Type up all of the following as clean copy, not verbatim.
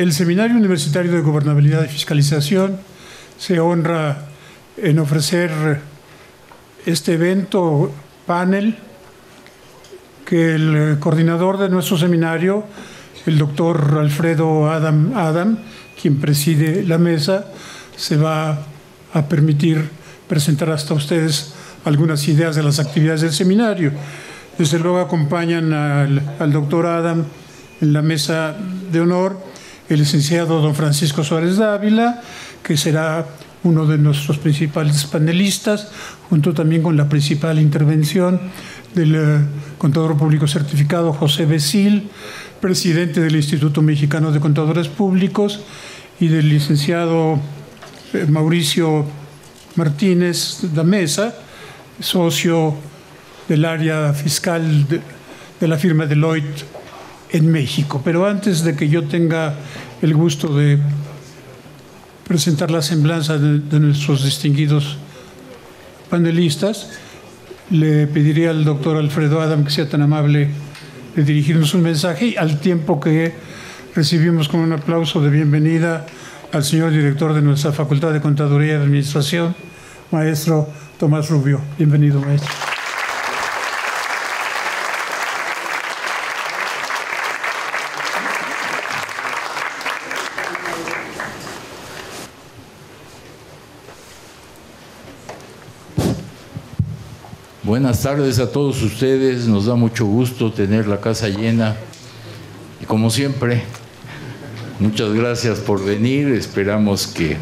El Seminario Universitario de Gobernabilidad y Fiscalización se honra en ofrecer este evento panel que el coordinador de nuestro seminario, el doctor Alfredo Adam, quien preside la mesa, se va a permitir presentar hasta ustedes algunas ideas de las actividades del seminario. Desde luego acompañan al doctor Adam en la mesa de honor el licenciado don Francisco Suárez Dávila, que será uno de nuestros principales panelistas, junto también con la principal intervención del contador público certificado José Becil, presidente del Instituto Mexicano de Contadores Públicos, y del licenciado Mauricio Martínez Damesa, socio del área fiscal de la firma Deloitte en México. Pero antes de que yo tenga el gusto de presentar la semblanza de nuestros distinguidos panelistas, le pediría al doctor Alfredo Adam que sea tan amable de dirigirnos un mensaje, al tiempo que recibimos con un aplauso de bienvenida al señor director de nuestra Facultad de Contaduría y Administración, maestro Tomás Rubio. Bienvenido, maestro. Buenas tardes a todos ustedes, nos da mucho gusto tener la casa llena y como siempre, muchas gracias por venir, esperamos que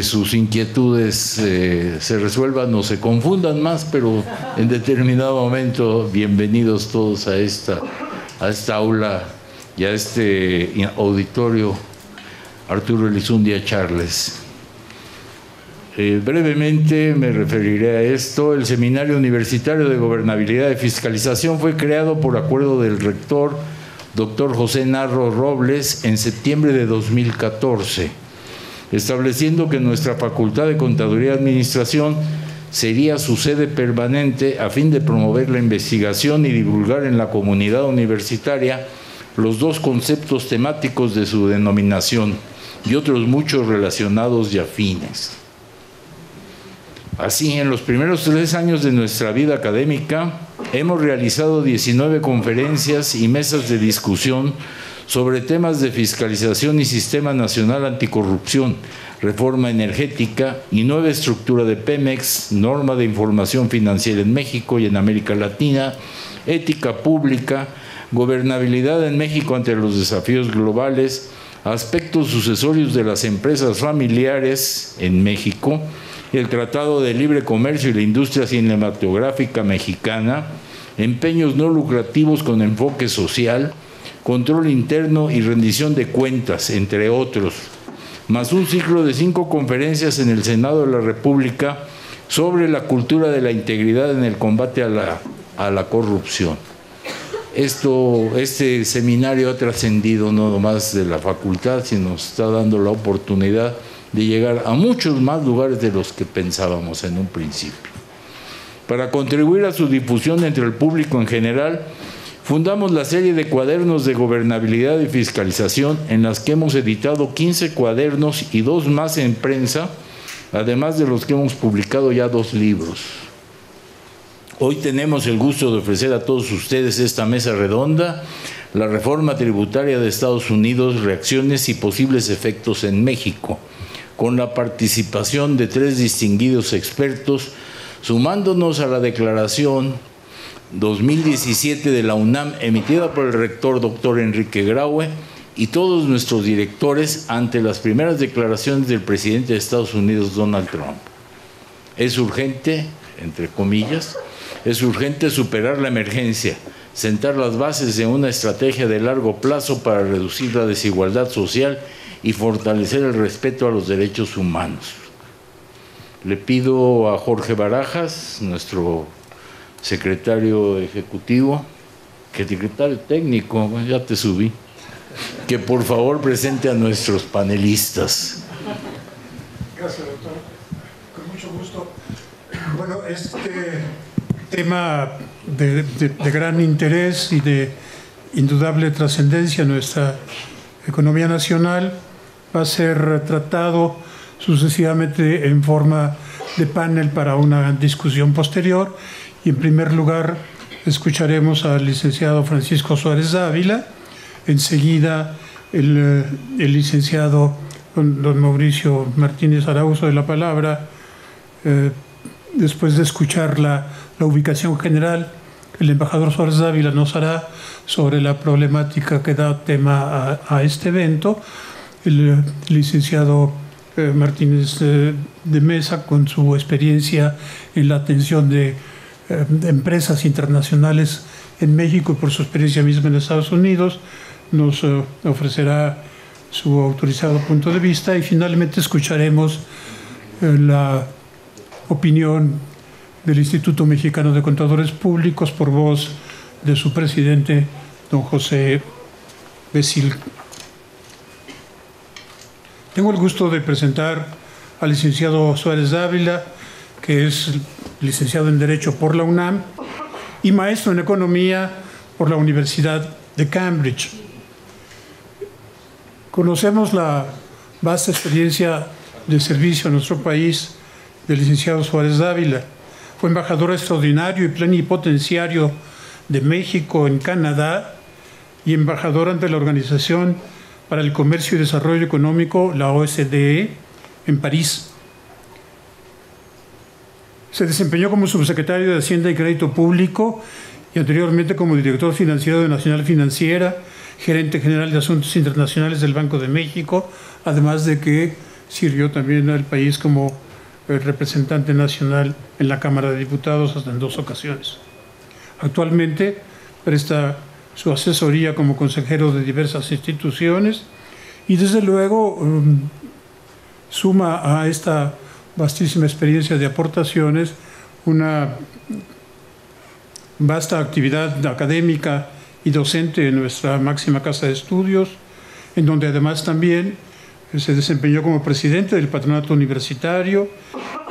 sus inquietudes se resuelvan o se confundan más, pero en determinado momento bienvenidos todos a esta aula y a este auditorio Arturo Elizundia Charles. Brevemente me referiré a esto. El Seminario Universitario de Gobernabilidad y Fiscalización fue creado por acuerdo del rector, doctor José Narro Robles, en septiembre de 2014, estableciendo que nuestra Facultad de Contaduría y Administración sería su sede permanente a fin de promover la investigación y divulgar en la comunidad universitaria los dos conceptos temáticos de su denominación y otros muchos relacionados y afines. Así, en los primeros 3 años de nuestra vida académica, hemos realizado 19 conferencias y mesas de discusión sobre temas de fiscalización y Sistema Nacional Anticorrupción, reforma energética y nueva estructura de Pemex, norma de información financiera en México y en América Latina, ética pública, gobernabilidad en México ante los desafíos globales, aspectos sucesorios de las empresas familiares en México, el Tratado de Libre Comercio y la Industria Cinematográfica Mexicana, empeños no lucrativos con enfoque social, control interno y rendición de cuentas, entre otros, más un ciclo de 5 conferencias en el Senado de la República sobre la cultura de la integridad en el combate a la corrupción. Este seminario ha trascendido no nomás de la facultad, sino nos está dando la oportunidad de llegar a muchos más lugares de los que pensábamos en un principio. Para contribuir a su difusión entre el público en general, fundamos la serie de cuadernos de gobernabilidad y fiscalización, en las que hemos editado 15 cuadernos y 2 más en prensa, además de los que hemos publicado ya 2 libros. Hoy tenemos el gusto de ofrecer a todos ustedes esta mesa redonda, la reforma tributaria de Estados Unidos, reacciones y posibles efectos en México, con la participación de 3 distinguidos expertos, sumándonos a la declaración 2017 de la UNAM, emitida por el rector doctor Enrique Graue, y todos nuestros directores ante las primeras declaraciones del presidente de Estados Unidos, Donald Trump. Es urgente, entre comillas, es urgente superar la emergencia, sentar las bases de una estrategia de largo plazo para reducir la desigualdad social y fortalecer el respeto a los derechos humanos. Le pido a Jorge Barajas, nuestro secretario ejecutivo, que secretario técnico, ya te subí, que por favor presente a nuestros panelistas. Gracias, doctor. Con mucho gusto. Bueno, este tema de gran interés y de indudable trascendencia en nuestra economía nacional va a ser tratado sucesivamente en forma de panel para una discusión posterior. Y en primer lugar escucharemos al licenciado Francisco Suárez Dávila, enseguida el licenciado don Mauricio Martínez hará uso de la palabra, después de escuchar la ubicación general. El embajador Suárez Dávila nos hará sobre la problemática que da tema a este evento. El licenciado Martínez de Mesa, con su experiencia en la atención de empresas internacionales en México y por su experiencia misma en Estados Unidos, nos ofrecerá su autorizado punto de vista, y finalmente escucharemos la opinión del Instituto Mexicano de Contadores Públicos por voz de su presidente, don José Becil. Tengo el gusto de presentar al licenciado Suárez Dávila, que es licenciado en Derecho por la UNAM y maestro en Economía por la Universidad de Cambridge. Conocemos la vasta experiencia de servicio a nuestro país del licenciado Suárez Dávila. Fue embajador extraordinario y plenipotenciario de México en Canadá y embajador ante la Organización para el Comercio y Desarrollo Económico, la OCDE, en París. Se desempeñó como subsecretario de Hacienda y Crédito Público y anteriormente como director financiero de Nacional Financiera, gerente general de Asuntos Internacionales del Banco de México, además de que sirvió también al país como representante nacional en la Cámara de Diputados hasta en 2 ocasiones. Actualmente presta su asesoría como consejero de diversas instituciones y desde luego suma a esta vastísima experiencia de aportaciones una vasta actividad académica y docente en nuestra máxima casa de estudios, en donde además también se desempeñó como presidente del patronato universitario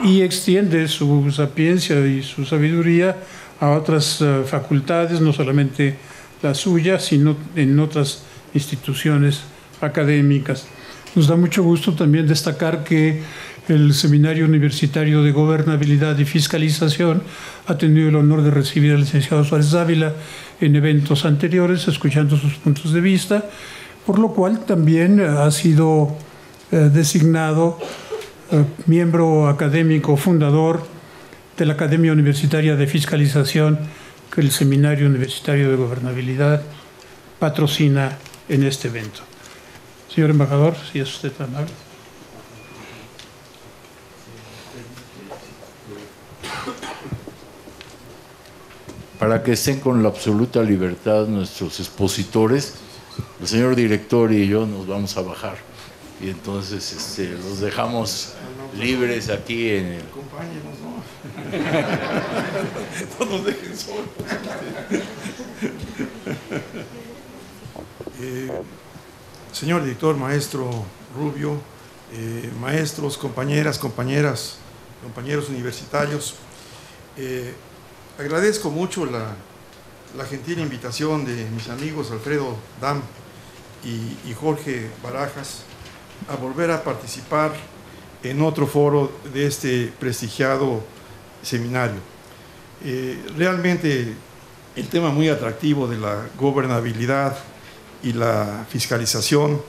y extiende su sapiencia y su sabiduría a otras facultades, no solamente la suya, sino en otras instituciones académicas. Nos da mucho gusto también destacar que el Seminario Universitario de Gobernabilidad y Fiscalización ha tenido el honor de recibir al licenciado Suárez Dávila en eventos anteriores, escuchando sus puntos de vista, por lo cual también ha sido designado miembro académico fundador de la Academia Universitaria de Fiscalización que el Seminario Universitario de Gobernabilidad patrocina en este evento. Señor embajador, si es usted tan amable. Para que estén con la absoluta libertad nuestros expositores, el señor director y yo nos vamos a bajar y entonces los dejamos libres aquí en el... Acompáñenos, ¿no? No nos dejen solos. Señor director, maestro Rubio, maestros, compañeros universitarios, agradezco mucho la gentil invitación de mis amigos Alfredo Dam y Jorge Barajas a volver a participar en otro foro de este prestigiado seminario. Realmente el tema muy atractivo de la gobernabilidad y la fiscalización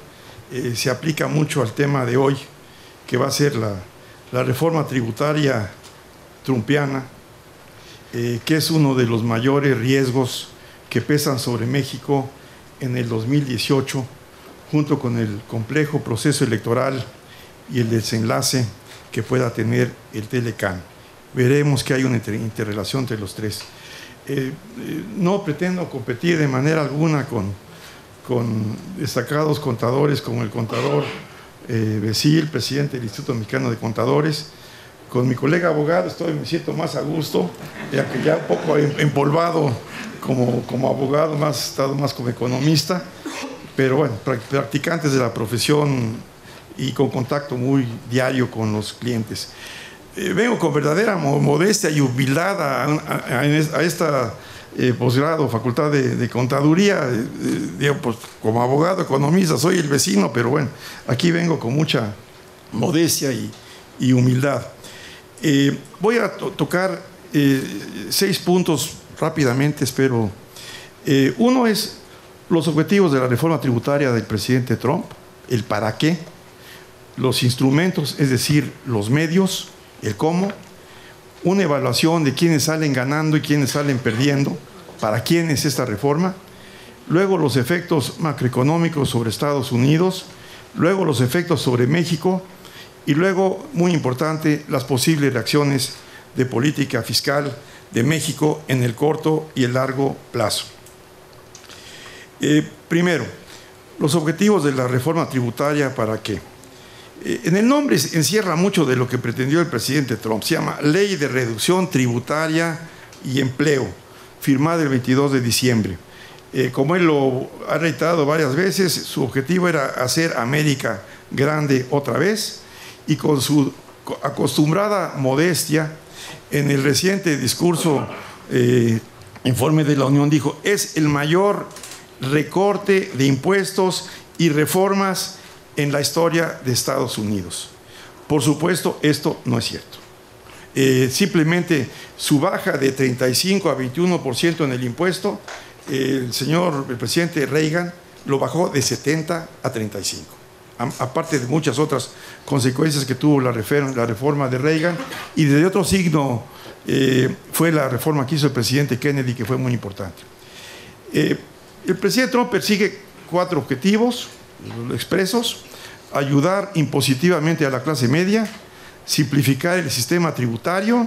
se aplica mucho al tema de hoy, que va a ser la reforma tributaria trumpiana, que es uno de los mayores riesgos que pesan sobre México en el 2018, junto con el complejo proceso electoral y el desenlace que pueda tener el Telecán. Veremos que hay una interrelación entre los tres. No pretendo competir de manera alguna con destacados contadores como el contador Becil, presidente del Instituto Mexicano de Contadores. Con mi colega abogado me siento más a gusto, ya que ya un poco empolvado como abogado, estado más como economista, pero bueno, practicantes de la profesión y con contacto muy diario con los clientes. Vengo con verdadera modestia y humildad a esta posgrado, facultad de contaduría, digo, pues como abogado, economista, soy el vecino, pero bueno, aquí vengo con mucha modestia y humildad. Voy a tocar 6 puntos rápidamente, espero. Uno es los objetivos de la reforma tributaria del presidente Trump, el para qué, los instrumentos, es decir, los medios, el cómo, una evaluación de quiénes salen ganando y quiénes salen perdiendo, para quién es esta reforma, luego los efectos macroeconómicos sobre Estados Unidos, luego los efectos sobre México y luego, muy importante, las posibles reacciones de política fiscal de México en el corto y el largo plazo. Primero, los objetivos de la reforma tributaria, ¿para qué? En el nombre encierra mucho de lo que pretendió el presidente Trump. Se llama Ley de Reducción Tributaria y Empleo, firmada el 22 de diciembre. Como él lo ha reiterado varias veces, su objetivo era hacer América grande otra vez, y con su acostumbrada modestia, en el reciente discurso, informe de la Unión, dijo: es el mayor recorte de impuestos y reformas en la historia de Estados Unidos. Por supuesto, esto no es cierto. Simplemente su baja de 35 a 21% en el impuesto, el presidente Reagan lo bajó de 70 a 35. Aparte de muchas otras consecuencias que tuvo la reforma de Reagan, y desde otro signo fue la reforma que hizo el presidente Kennedy, que fue muy importante. El presidente Trump persigue 4 objetivos expresos: ayudar impositivamente a la clase media, simplificar el sistema tributario,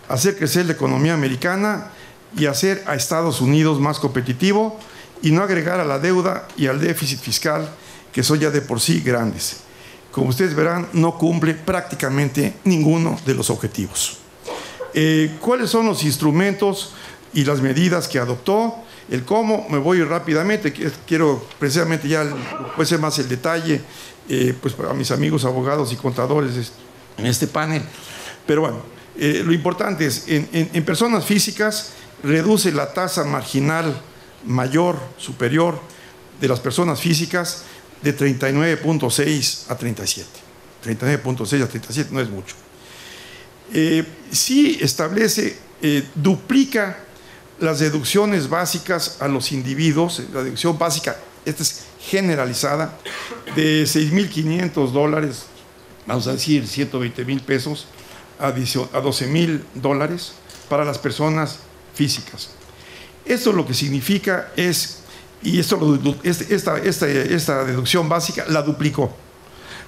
hacer crecer la economía americana y hacer a Estados Unidos más competitivo, y no agregar a la deuda y al déficit fiscal, que son ya de por sí grandes. Como ustedes verán, no cumple prácticamente ninguno de los objetivos. ¿Cuáles son los instrumentos y las medidas que adoptó? El cómo, me voy rápidamente, quiero precisamente ya, puede ser más el detalle, pues para mis amigos abogados y contadores en este panel. Pero bueno, lo importante es, en personas físicas, reduce la tasa marginal superior de las personas físicas de 39.6 a 37. 39.6 a 37 no es mucho. Sí establece, duplica las deducciones básicas a los individuos. La deducción básica, esta es generalizada, de $6,500, vamos a decir 120,000 pesos, a $12,000 para las personas físicas. Esto lo que significa es, y esta deducción básica la duplicó.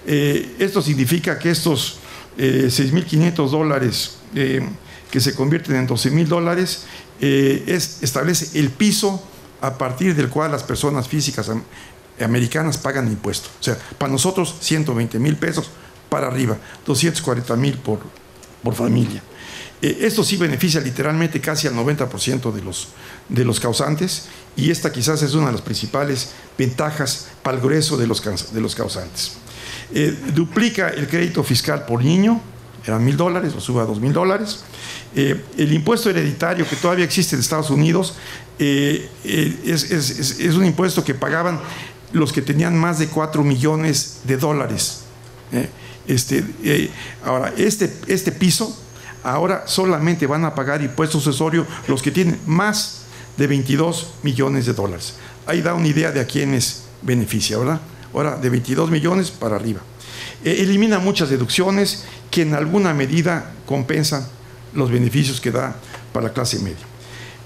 Esto significa que estos $6,500 que se convierten en $12,000 establece el piso a partir del cual las personas físicas americanas pagan impuestos. O sea, para nosotros 120,000 pesos para arriba, 240,000 por familia. Esto sí beneficia literalmente casi al 90% de los causantes, y esta quizás es una de las principales ventajas para el grueso de los causantes. Duplica el crédito fiscal por niño, eran $1,000, lo sube a $2,000. El impuesto hereditario que todavía existe en Estados Unidos es un impuesto que pagaban los que tenían más de $4 millones. Ahora, este piso, ahora solamente van a pagar impuesto sucesorio los que tienen más de $22 millones. Ahí da una idea de a quiénes beneficia, ¿verdad? Ahora, de 22 millones para arriba. Elimina muchas deducciones que en alguna medida compensan los beneficios que da para la clase media.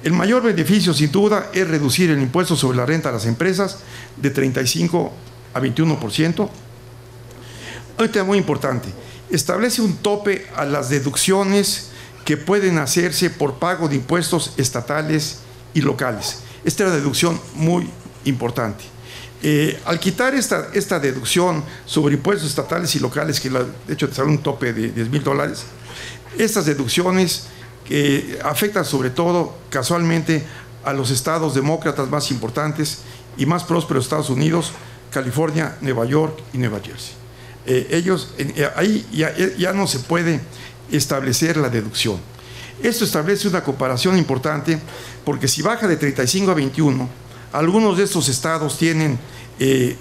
El mayor beneficio, sin duda, es reducir el impuesto sobre la renta a las empresas de 35 a 21%. Ahorita, muy importante, establece un tope a las deducciones que pueden hacerse por pago de impuestos estatales y locales. Esta es una deducción muy importante. Al quitar esta deducción sobre impuestos estatales y locales, que de hecho te sale un tope de $10,000, estas deducciones afectan sobre todo casualmente a los estados demócratas más importantes y más prósperos de Estados Unidos: California, Nueva York y Nueva Jersey. Ahí ya no se puede establecer la deducción. Esto establece una comparación importante porque si baja de 35 a 21, algunos de estos estados tienen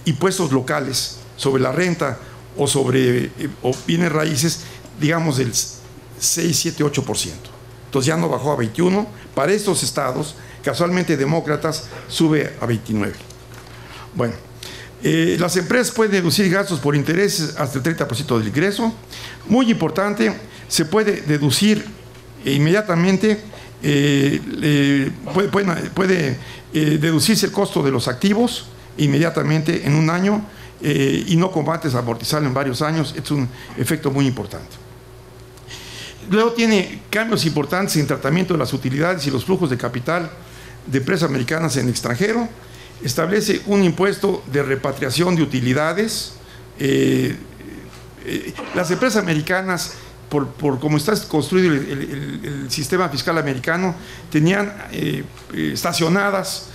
impuestos locales sobre la renta o sobre o bienes raíces, digamos del 6, 7, 8%. Entonces ya no bajó a 21. Para estos estados, casualmente demócratas, sube a 29. Bueno, las empresas pueden deducir gastos por intereses hasta el 30% del ingreso. Muy importante, se puede deducir inmediatamente, puede deducirse el costo de los activos inmediatamente en un año y no combates a amortizarlo en varios años. Es un efecto muy importante. Luego tiene cambios importantes en tratamiento de las utilidades y los flujos de capital de empresas americanas en el extranjero. Establece un impuesto de repatriación de utilidades. Las empresas americanas, por cómo está construido el sistema fiscal americano, tenían estacionadas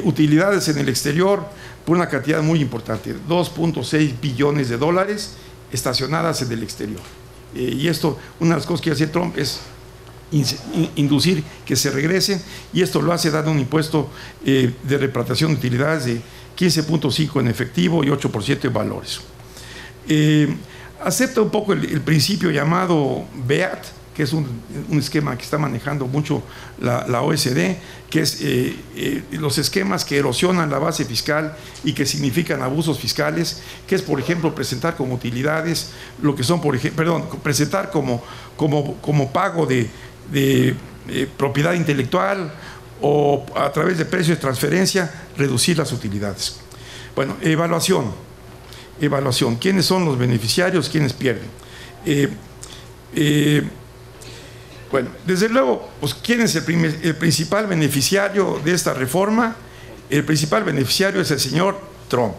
utilidades en el exterior por una cantidad muy importante, 2.6 billones de dólares estacionadas en el exterior. Y esto, una de las cosas que hace Trump es inducir que se regresen, y esto lo hace dando un impuesto de repatriación de utilidades de 15.5% en efectivo y 8% en valores. Acepta un poco el principio llamado BEAT, que es un esquema que está manejando mucho la OECD, que es los esquemas que erosionan la base fiscal y que significan abusos fiscales, que es, por ejemplo, presentar como utilidades lo que son, presentar como pago de propiedad intelectual, o a través de precios de transferencia reducir las utilidades. Bueno, evaluación. ¿Quiénes son los beneficiarios? ¿Quiénes pierden? Bueno, desde luego, pues, ¿quién es el principal beneficiario de esta reforma? El principal beneficiario es el señor Trump.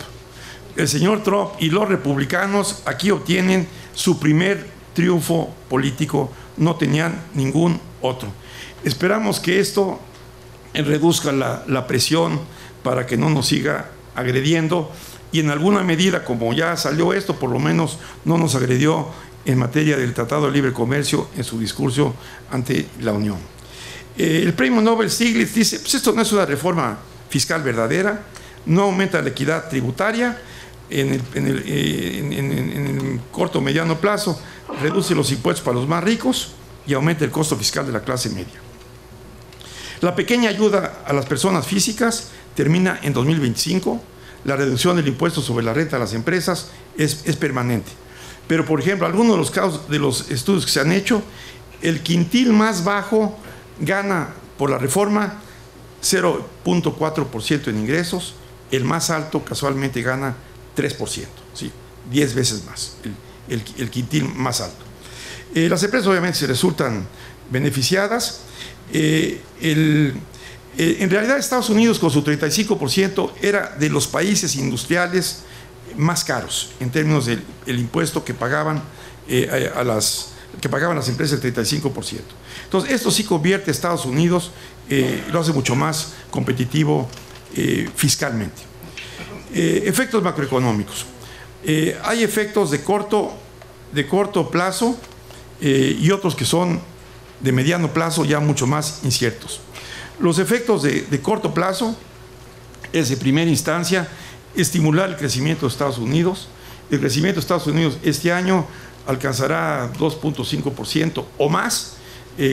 El señor Trump y los republicanos aquí obtienen su primer triunfo político, no tenían ningún otro. Esperamos que esto reduzca la presión para que no nos siga agrediendo, y en alguna medida, como ya salió esto, por lo menos no nos agredió en materia del Tratado de Libre Comercio en su discurso ante la Unión. El premio Nobel Stiglitz dice, pues esto no es una reforma fiscal verdadera, no aumenta la equidad tributaria en el corto o mediano plazo, reduce los impuestos para los más ricos y aumenta el costo fiscal de la clase media. La pequeña ayuda a las personas físicas termina en 2025, la reducción del impuesto sobre la renta a las empresas es permanente. Pero, por ejemplo, algunos de los casos de los estudios que se han hecho, el quintil más bajo gana por la reforma 0.4% en ingresos, el más alto casualmente gana 3%, ¿sí? 10 veces más, el quintil más alto. Las empresas obviamente se resultan beneficiadas. En realidad, Estados Unidos, con su 35%, era de los países industriales más caros en términos del impuesto que pagaban las empresas, el 35%. Entonces, esto sí convierte a Estados Unidos, lo hace mucho más competitivo fiscalmente. Efectos macroeconómicos. Hay efectos de corto plazo y otros que son de mediano plazo, ya mucho más inciertos. Los efectos de corto plazo es, de primera instancia, estimular el crecimiento de Estados Unidos. El crecimiento de Estados Unidos este año alcanzará 2.5% o más.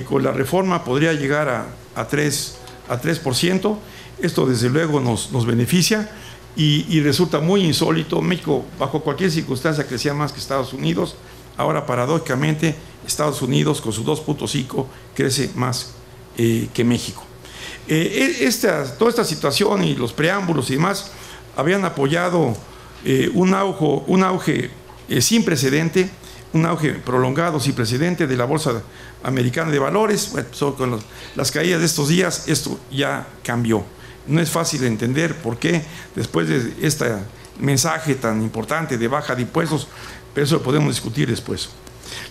Con la reforma podría llegar a 3%. Esto, desde luego, nos beneficia y resulta muy insólito. México, bajo cualquier circunstancia, crecía más que Estados Unidos. Ahora, paradójicamente, Estados Unidos, con su 2.5%, crece más que México. Toda esta situación y los preámbulos y demás habían apoyado un auge sin precedente, un auge prolongado sin precedente de la Bolsa Americana de Valores. Bueno, solo con las caídas de estos días, esto ya cambió. No es fácil de entender por qué, después de este mensaje tan importante de baja de impuestos, pero eso lo podemos discutir después.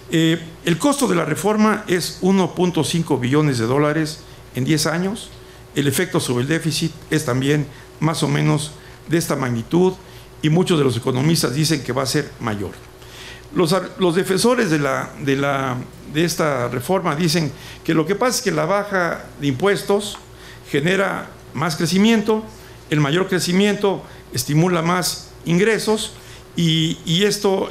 El costo de la reforma es 1.5 billones de dólares en 10 años. El efecto sobre el déficit es también más o menos de esta magnitud, y muchos de los economistas dicen que va a ser mayor. Los defensores de esta reforma dicen que lo que pasa es que la baja de impuestos genera más crecimiento, el mayor crecimiento estimula más ingresos y esto,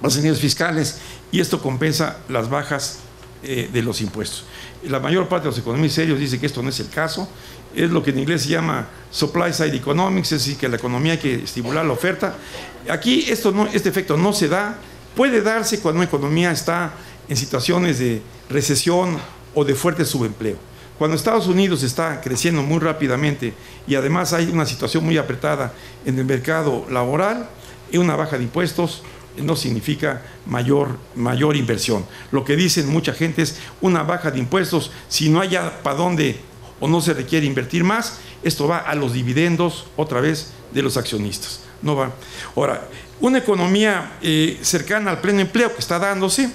las medidas fiscales, y esto compensa las bajas de los impuestos. La mayor parte de los economistas serios dice que esto no es el caso, es lo que en inglés se llama supply side economics, es decir, que la economía hay que estimular la oferta. Aquí este efecto no se da, puede darse cuando una economía está en situaciones de recesión o de fuerte subempleo. Cuando Estados Unidos está creciendo muy rápidamente y además hay una situación muy apretada en el mercado laboral, una baja de impuestos no significa mayor inversión. Lo que dicen mucha gente es una baja de impuestos, si no hay para dónde o no se requiere invertir más, esto va a los dividendos otra vez de los accionistas. No va. Ahora, una economía cercana al pleno empleo que está dándose,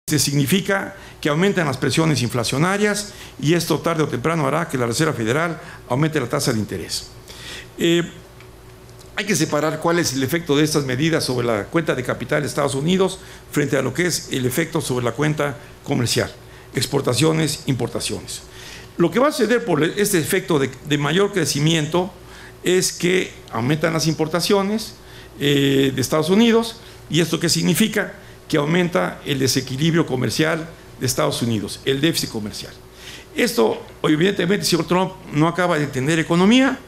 significa que aumentan las presiones inflacionarias y esto tarde o temprano hará que la Reserva Federal aumente la tasa de interés. Hay que separar cuál es el efecto de estas medidas sobre la cuenta de capital de Estados Unidos frente a lo que es el efecto sobre la cuenta comercial, exportaciones, importaciones. Lo que va a suceder por este efecto de mayor crecimiento es que aumentan las importaciones de Estados Unidos. ¿Y esto qué significa? Que aumenta el desequilibrio comercial de Estados Unidos, el déficit comercial. Esto, evidentemente, el señor Trump no acaba de entender economía,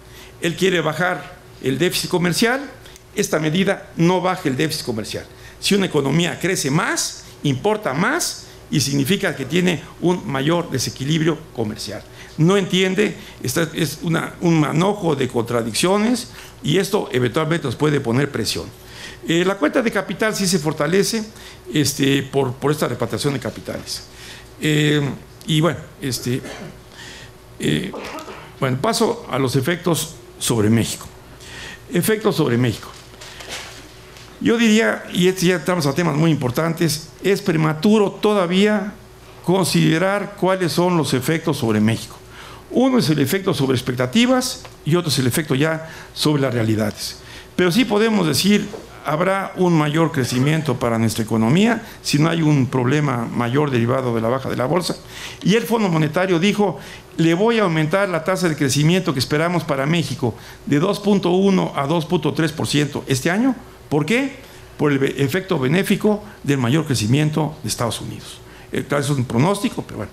él quiere bajar el déficit comercial, esta medida no baja el déficit comercial. Si una economía crece más, importa más y significa que tiene un mayor desequilibrio comercial. No entiende, es un manojo de contradicciones y esto eventualmente nos puede poner presión. La cuenta de capital sí se fortalece por esta repatriación de capitales. Y bueno, paso a los efectos sobre México. Efectos sobre México. Yo diría, y ya entramos a temas muy importantes, es prematuro todavía considerar cuáles son los efectos sobre México. Uno es el efecto sobre expectativas y otro es el efecto ya sobre las realidades. Pero sí podemos decir, habrá un mayor crecimiento para nuestra economía si no hay un problema mayor derivado de la baja de la bolsa. Y el Fondo Monetario dijo, le voy a aumentar la tasa de crecimiento que esperamos para México de 2.1 a 2.3% este año. ¿Por qué? Por el efecto benéfico del mayor crecimiento de Estados Unidos. Eso es un pronóstico, pero bueno.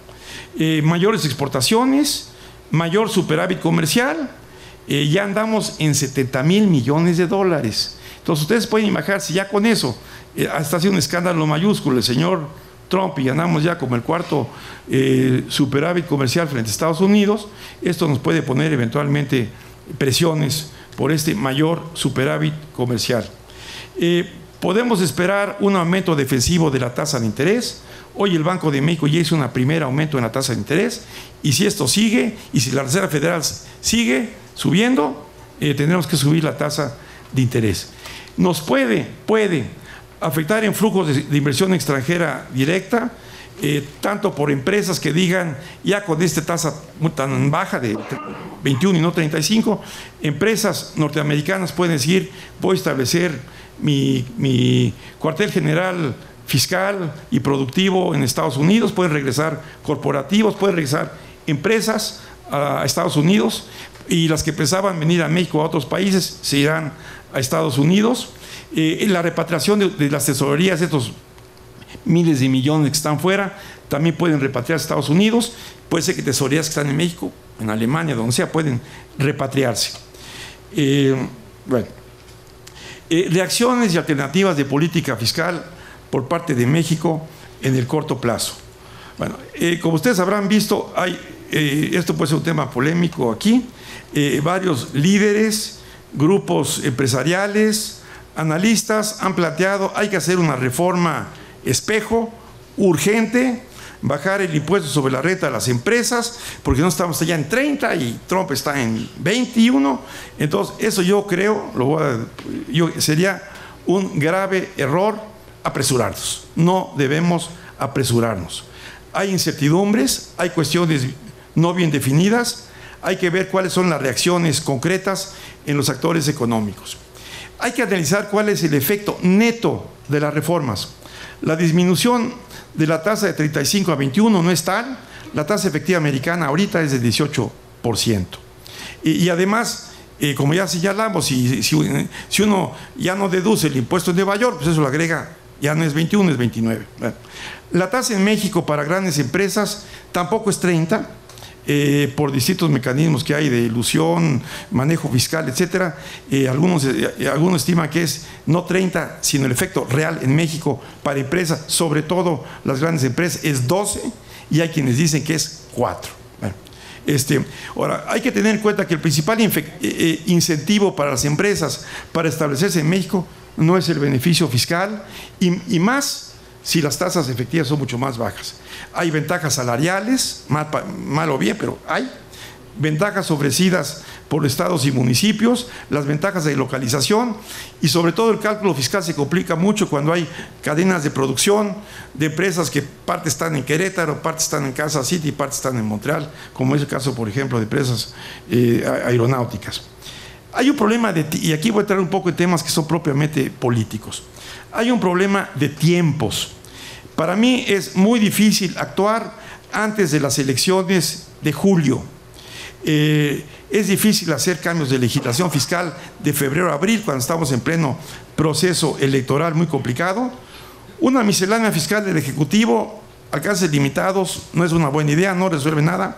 Mayores exportaciones, mayor superávit comercial, ya andamos en 70,000 millones de dólares. Entonces ustedes pueden imaginarse ya con eso, está haciendo un escándalo mayúsculo el señor Trump y andamos ya como el cuarto superávit comercial frente a Estados Unidos. Esto nos puede poner eventualmente presiones por este mayor superávit comercial. Podemos esperar un aumento defensivo de la tasa de interés. Hoy el Banco de México ya hizo un primer aumento en la tasa de interés y si esto sigue y si la Reserva Federal sigue subiendo, tendremos que subir la tasa de interés. Nos puede afectar en flujos de inversión extranjera directa, tanto por empresas que digan, ya con esta tasa tan baja de 21 y no 35, empresas norteamericanas pueden decir, voy a establecer mi cuartel general fiscal y productivo en Estados Unidos, pueden regresar corporativos, pueden regresar empresas a Estados Unidos y las que pensaban venir a México o a otros países se irán a Estados Unidos. La repatriación de las tesorerías, estos miles de millones que están fuera, también pueden repatriarse a Estados Unidos. Puede ser que tesorerías que están en México, en Alemania, donde sea, pueden repatriarse. Reacciones y alternativas de política fiscal por parte de México en el corto plazo. Bueno, como ustedes habrán visto, esto puede ser un tema polémico aquí, varios líderes, grupos empresariales, analistas han planteado, hay que hacer una reforma espejo, urgente, bajar el impuesto sobre la renta a las empresas, porque no estamos allá en 30 y Trump está en 21, entonces eso yo creo, sería un grave error apresurarnos, no debemos apresurarnos. Hay incertidumbres, hay cuestiones no bien definidas, hay que ver cuáles son las reacciones concretas en los actores económicos. hay que analizar cuál es el efecto neto de las reformas. La disminución de la tasa de 35 a 21 no es tal. La tasa efectiva americana ahorita es de 18%. Y además, como ya señalamos, si uno ya no deduce el impuesto en Nueva York, pues eso lo agrega, ya no es 21, es 29. La tasa en México para grandes empresas tampoco es 30, por distintos mecanismos que hay de ilusión, manejo fiscal, etcétera. Algunos estiman que es no 30, sino el efecto real en México para empresas, sobre todo las grandes empresas, es 12, y hay quienes dicen que es 4. Ahora, hay que tener en cuenta que el principal incentivo para las empresas para establecerse en México no es el beneficio fiscal, y más si las tasas efectivas son mucho más bajas. Hay ventajas salariales, mal o bien, pero hay ventajas ofrecidas por estados y municipios, las ventajas de localización, y sobre todo el cálculo fiscal se complica mucho cuando hay cadenas de producción de empresas que parte están en Querétaro, parte están en Kansas City y parte están en Montreal, como es el caso, por ejemplo, de empresas aeronáuticas. Hay un problema y aquí voy a entrar un poco en temas que son propiamente políticos. Hay un problema de tiempos. Para mí es muy difícil actuar antes de las elecciones de julio. Es difícil hacer cambios de legislación fiscal de febrero a abril, cuando estamos en pleno proceso electoral muy complicado. Una miscelánea fiscal del Ejecutivo, alcances limitados, no es una buena idea, no resuelve nada.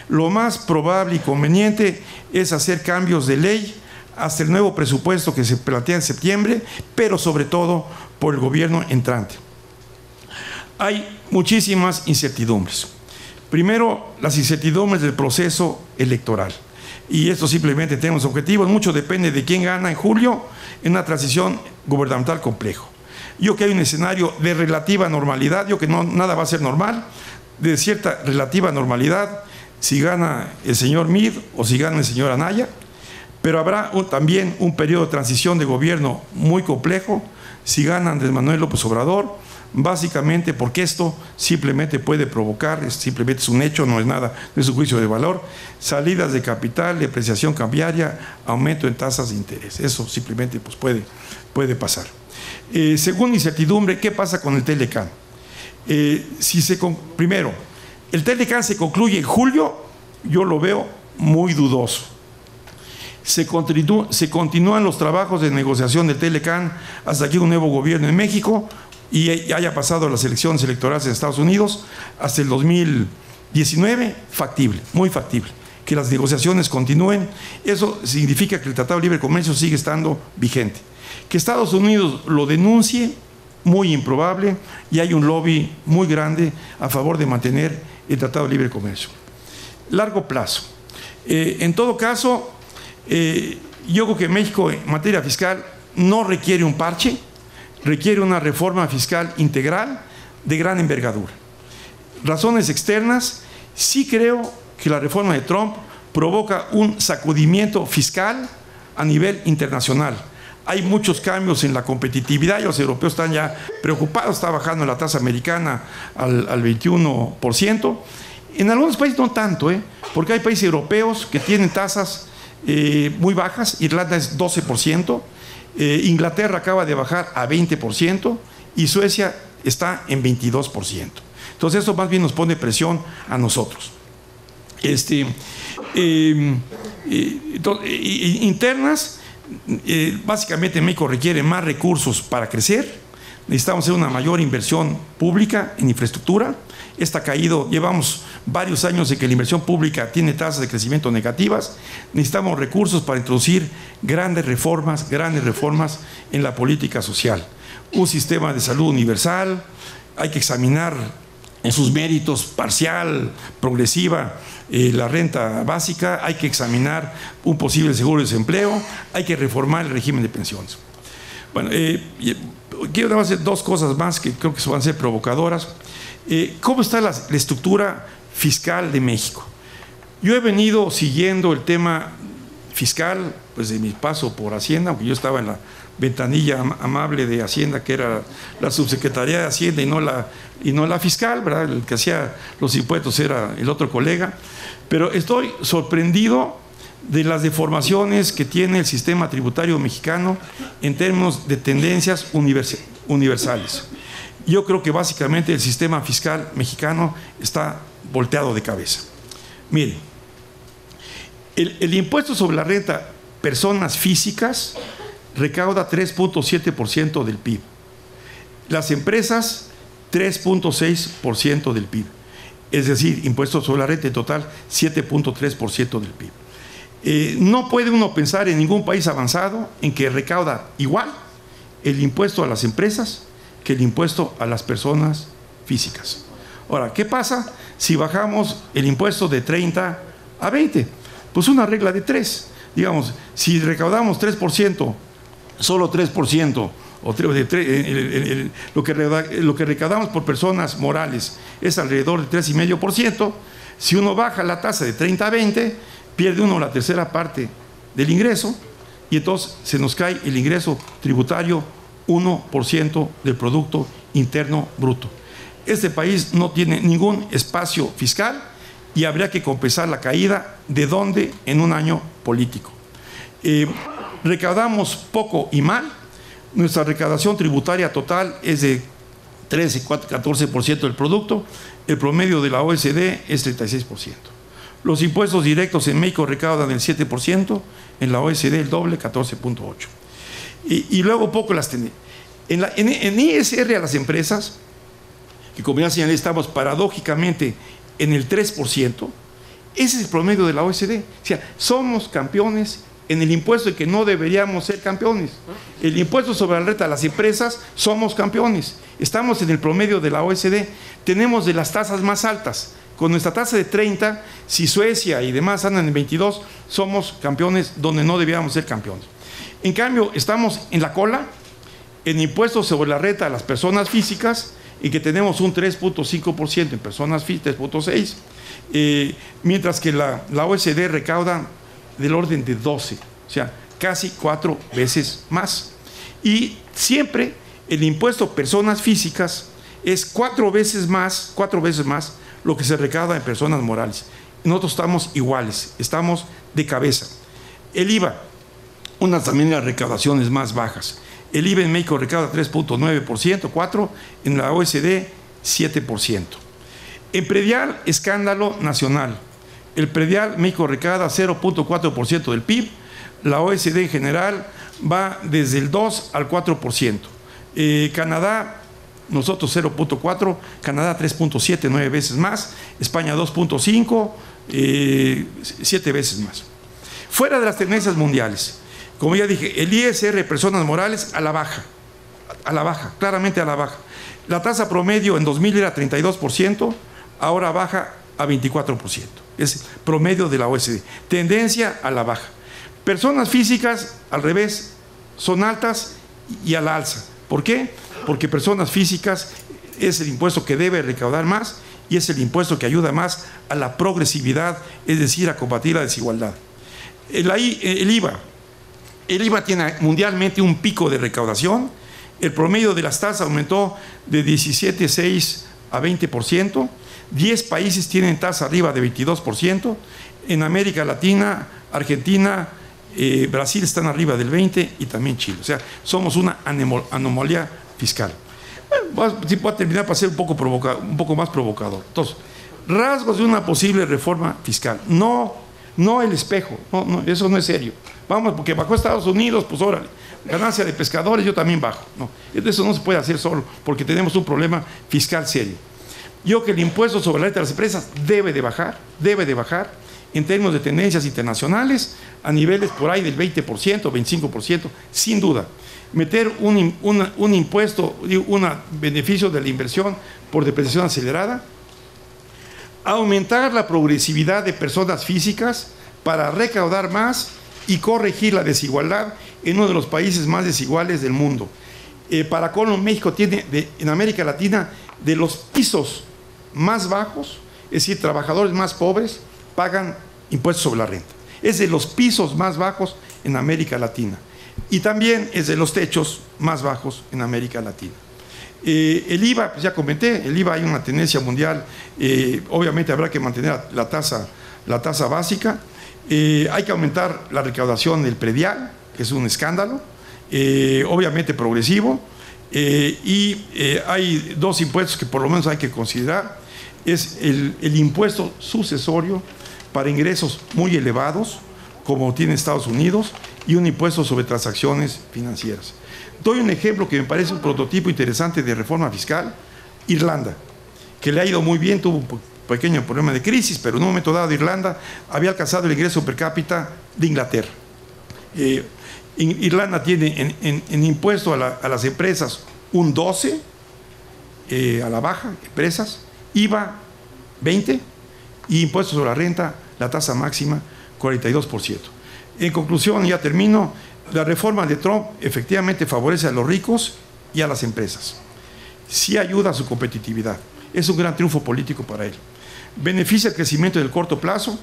Lo más probable y conveniente es hacer cambios de ley hasta el nuevo presupuesto que se plantea en septiembre, pero sobre todo por el gobierno entrante. Hay muchísimas incertidumbres. Primero, las incertidumbres del proceso electoral. Y esto simplemente tenemos objetivos. Mucho depende de quién gana en julio en una transición gubernamental complejo. Yo que hay un escenario de relativa normalidad, yo que nada va a ser normal, de cierta relativa normalidad, si gana el señor Meade o si gana el señor Anaya, pero habrá también un periodo de transición de gobierno muy complejo si gana Andrés Manuel López Obrador, básicamente porque esto simplemente puede provocar, simplemente es un hecho, no es nada, no es un juicio de valor, salidas de capital, depreciación cambiaria, aumento en tasas de interés. Eso simplemente pues, puede pasar. Según incertidumbre, ¿qué pasa con el Telecán? Primero, el Telecán se concluye en julio, yo lo veo muy dudoso. Se continúan los trabajos de negociación del Telecán hasta que un nuevo gobierno en México y haya pasado las elecciones electorales en Estados Unidos hasta el 2019, factible, muy factible, que las negociaciones continúen. Eso significa que el Tratado de Libre Comercio sigue estando vigente. Que Estados Unidos lo denuncie, muy improbable, y hay un lobby muy grande a favor de mantener el Tratado de Libre Comercio. Largo plazo. En todo caso, yo creo que México en materia fiscal no requiere un parche, requiere una reforma fiscal integral de gran envergadura. Razones externas, sí creo que la reforma de Trump provoca un sacudimiento fiscal a nivel internacional. Hay muchos cambios en la competitividad y los europeos están ya preocupados, está bajando la tasa americana al 21%. En algunos países no tanto, porque hay países europeos que tienen tasas muy bajas. Irlanda es 12%, Inglaterra acaba de bajar a 20% y Suecia está en 22%. Entonces eso más bien nos pone presión a nosotros. Internas, básicamente México requiere más recursos para crecer. Necesitamos hacer una mayor inversión pública en infraestructura. Esta ha caído, llevamos varios años de que la inversión pública tiene tasas de crecimiento negativas. Necesitamos recursos para introducir grandes reformas en la política social. Un sistema de salud universal, hay que examinar en sus méritos parcial, progresiva, la renta básica, hay que examinar un posible seguro de desempleo, hay que reformar el régimen de pensiones. Bueno, quiero hacer dos cosas más que creo que van a ser provocadoras. ¿Cómo está la estructura fiscal de México? Yo he venido siguiendo el tema fiscal pues de mi paso por Hacienda, aunque yo estaba en la ventanilla amable de Hacienda, que era la subsecretaría de Hacienda y no la fiscal, ¿verdad? El que hacía los impuestos era el otro colega, pero estoy sorprendido de las deformaciones que tiene el sistema tributario mexicano en términos de tendencias universales. Yo creo que básicamente el sistema fiscal mexicano está volteado de cabeza. Miren, el impuesto sobre la renta personas físicas recauda 3.7% del PIB. Las empresas, 3.6% del PIB. Es decir, impuesto sobre la renta en total, 7.3% del PIB. No puede uno pensar en ningún país avanzado en que recauda igual el impuesto a las empresas que el impuesto a las personas físicas. Ahora, ¿qué pasa si bajamos el impuesto de 30 a 20? Pues una regla de 3. Digamos, si recaudamos 3%, solo 3%, o lo que recaudamos por personas morales es alrededor de 3,5%, si uno baja la tasa de 30 a 20, pierde uno la tercera parte del ingreso y entonces se nos cae el ingreso tributario 1% del Producto Interno Bruto. Este país no tiene ningún espacio fiscal y habría que compensar la caída. ¿De dónde? En un año político. Recaudamos poco y mal. Nuestra recaudación tributaria total es de 13-14% del producto. El promedio de la OECD es 36%. Los impuestos directos en México recaudan el 7%, en la OECD el doble, 14.8%. Y luego poco las tenemos. En ISR a las empresas, que como ya señalé, estamos paradójicamente en el 3%, ese es el promedio de la OECD. O sea, somos campeones en el impuesto en que no deberíamos ser campeones. El impuesto sobre la renta a las empresas, somos campeones. Estamos en el promedio de la OECD. Tenemos de las tasas más altas. Con nuestra tasa de 30, si Suecia y demás andan en 22, somos campeones donde no debíamos ser campeones. En cambio, estamos en la cola en impuestos sobre la renta a las personas físicas, y que tenemos un 3.5% en personas físicas, 3.6%, mientras que la OECD recauda del orden de 12%, o sea, casi 4 veces más. Y siempre el impuesto a personas físicas es 4 veces más lo que se recauda en personas morales. Nosotros estamos iguales, estamos de cabeza. El IVA, unas también de las recaudaciones más bajas. El IVA en México recauda 3.9%, 4%, en la OECD 7%. En predial, escándalo nacional. El predial, México recauda 0.4% del PIB, la OECD en general va desde el 2 al 4%. Canadá, nosotros 0.4%, Canadá 3.7%, 9 veces más, España 2.5%, 7 veces más. Fuera de las tendencias mundiales, como ya dije, el ISR personas morales a la baja, claramente a la baja. La tasa promedio en 2000 era 32%, ahora baja a 24%. Es promedio de la OECD. Tendencia a la baja. Personas físicas, al revés, son altas y a la alza. ¿Por qué? Porque personas físicas es el impuesto que debe recaudar más y es el impuesto que ayuda más a la progresividad, es decir, a combatir la desigualdad. El IVA tiene mundialmente un pico de recaudación. El promedio de las tasas aumentó de 17,6% a 20%. 10 países tienen tasa arriba de 22%. En América Latina, Argentina, Brasil están arriba del 20% y también Chile. O sea, somos una anomalía fiscal. Bueno, si puedo terminar para ser un poco más provocador. Entonces, rasgos de una posible reforma fiscal. No el espejo, no, eso no es serio. Vamos, porque bajó Estados Unidos, pues órale, ganancia de pescadores, yo también bajo. No, eso no se puede hacer solo, porque tenemos un problema fiscal serio. Yo que el impuesto sobre la renta de las empresas debe de bajar en términos de tendencias internacionales a niveles por ahí del 20%, 25%, sin duda. Meter un impuesto, un beneficio de la inversión por depreciación acelerada, aumentar la progresividad de personas físicas para recaudar más y corregir la desigualdad en uno de los países más desiguales del mundo. Para colmo, México tiene en América Latina de los pisos más bajos, es decir, trabajadores más pobres pagan impuestos sobre la renta. Es de los pisos más bajos en América Latina y también es de los techos más bajos en América Latina. El IVA, pues ya comenté, el IVA hay una tendencia mundial, obviamente habrá que mantener la tasa básica. Hay que aumentar la recaudación del predial, que es un escándalo, obviamente progresivo, y hay dos impuestos que por lo menos hay que considerar. Es el impuesto sucesorio para ingresos muy elevados, como tiene Estados Unidos, y un impuesto sobre transacciones financieras. Doy un ejemplo que me parece un prototipo interesante de reforma fiscal: Irlanda, que le ha ido muy bien, tuvo un pequeño problema de crisis, pero en un momento dado Irlanda había alcanzado el ingreso per cápita de Inglaterra. Irlanda tiene en impuesto a las empresas un 12%, a la baja, empresas, IVA 20%, y impuestos sobre la renta, la tasa máxima 42%. En conclusión, ya termino, la reforma de Trump efectivamente favorece a los ricos y a las empresas. Sí ayuda a su competitividad. Es un gran triunfo político para él. Beneficia el crecimiento del corto plazo,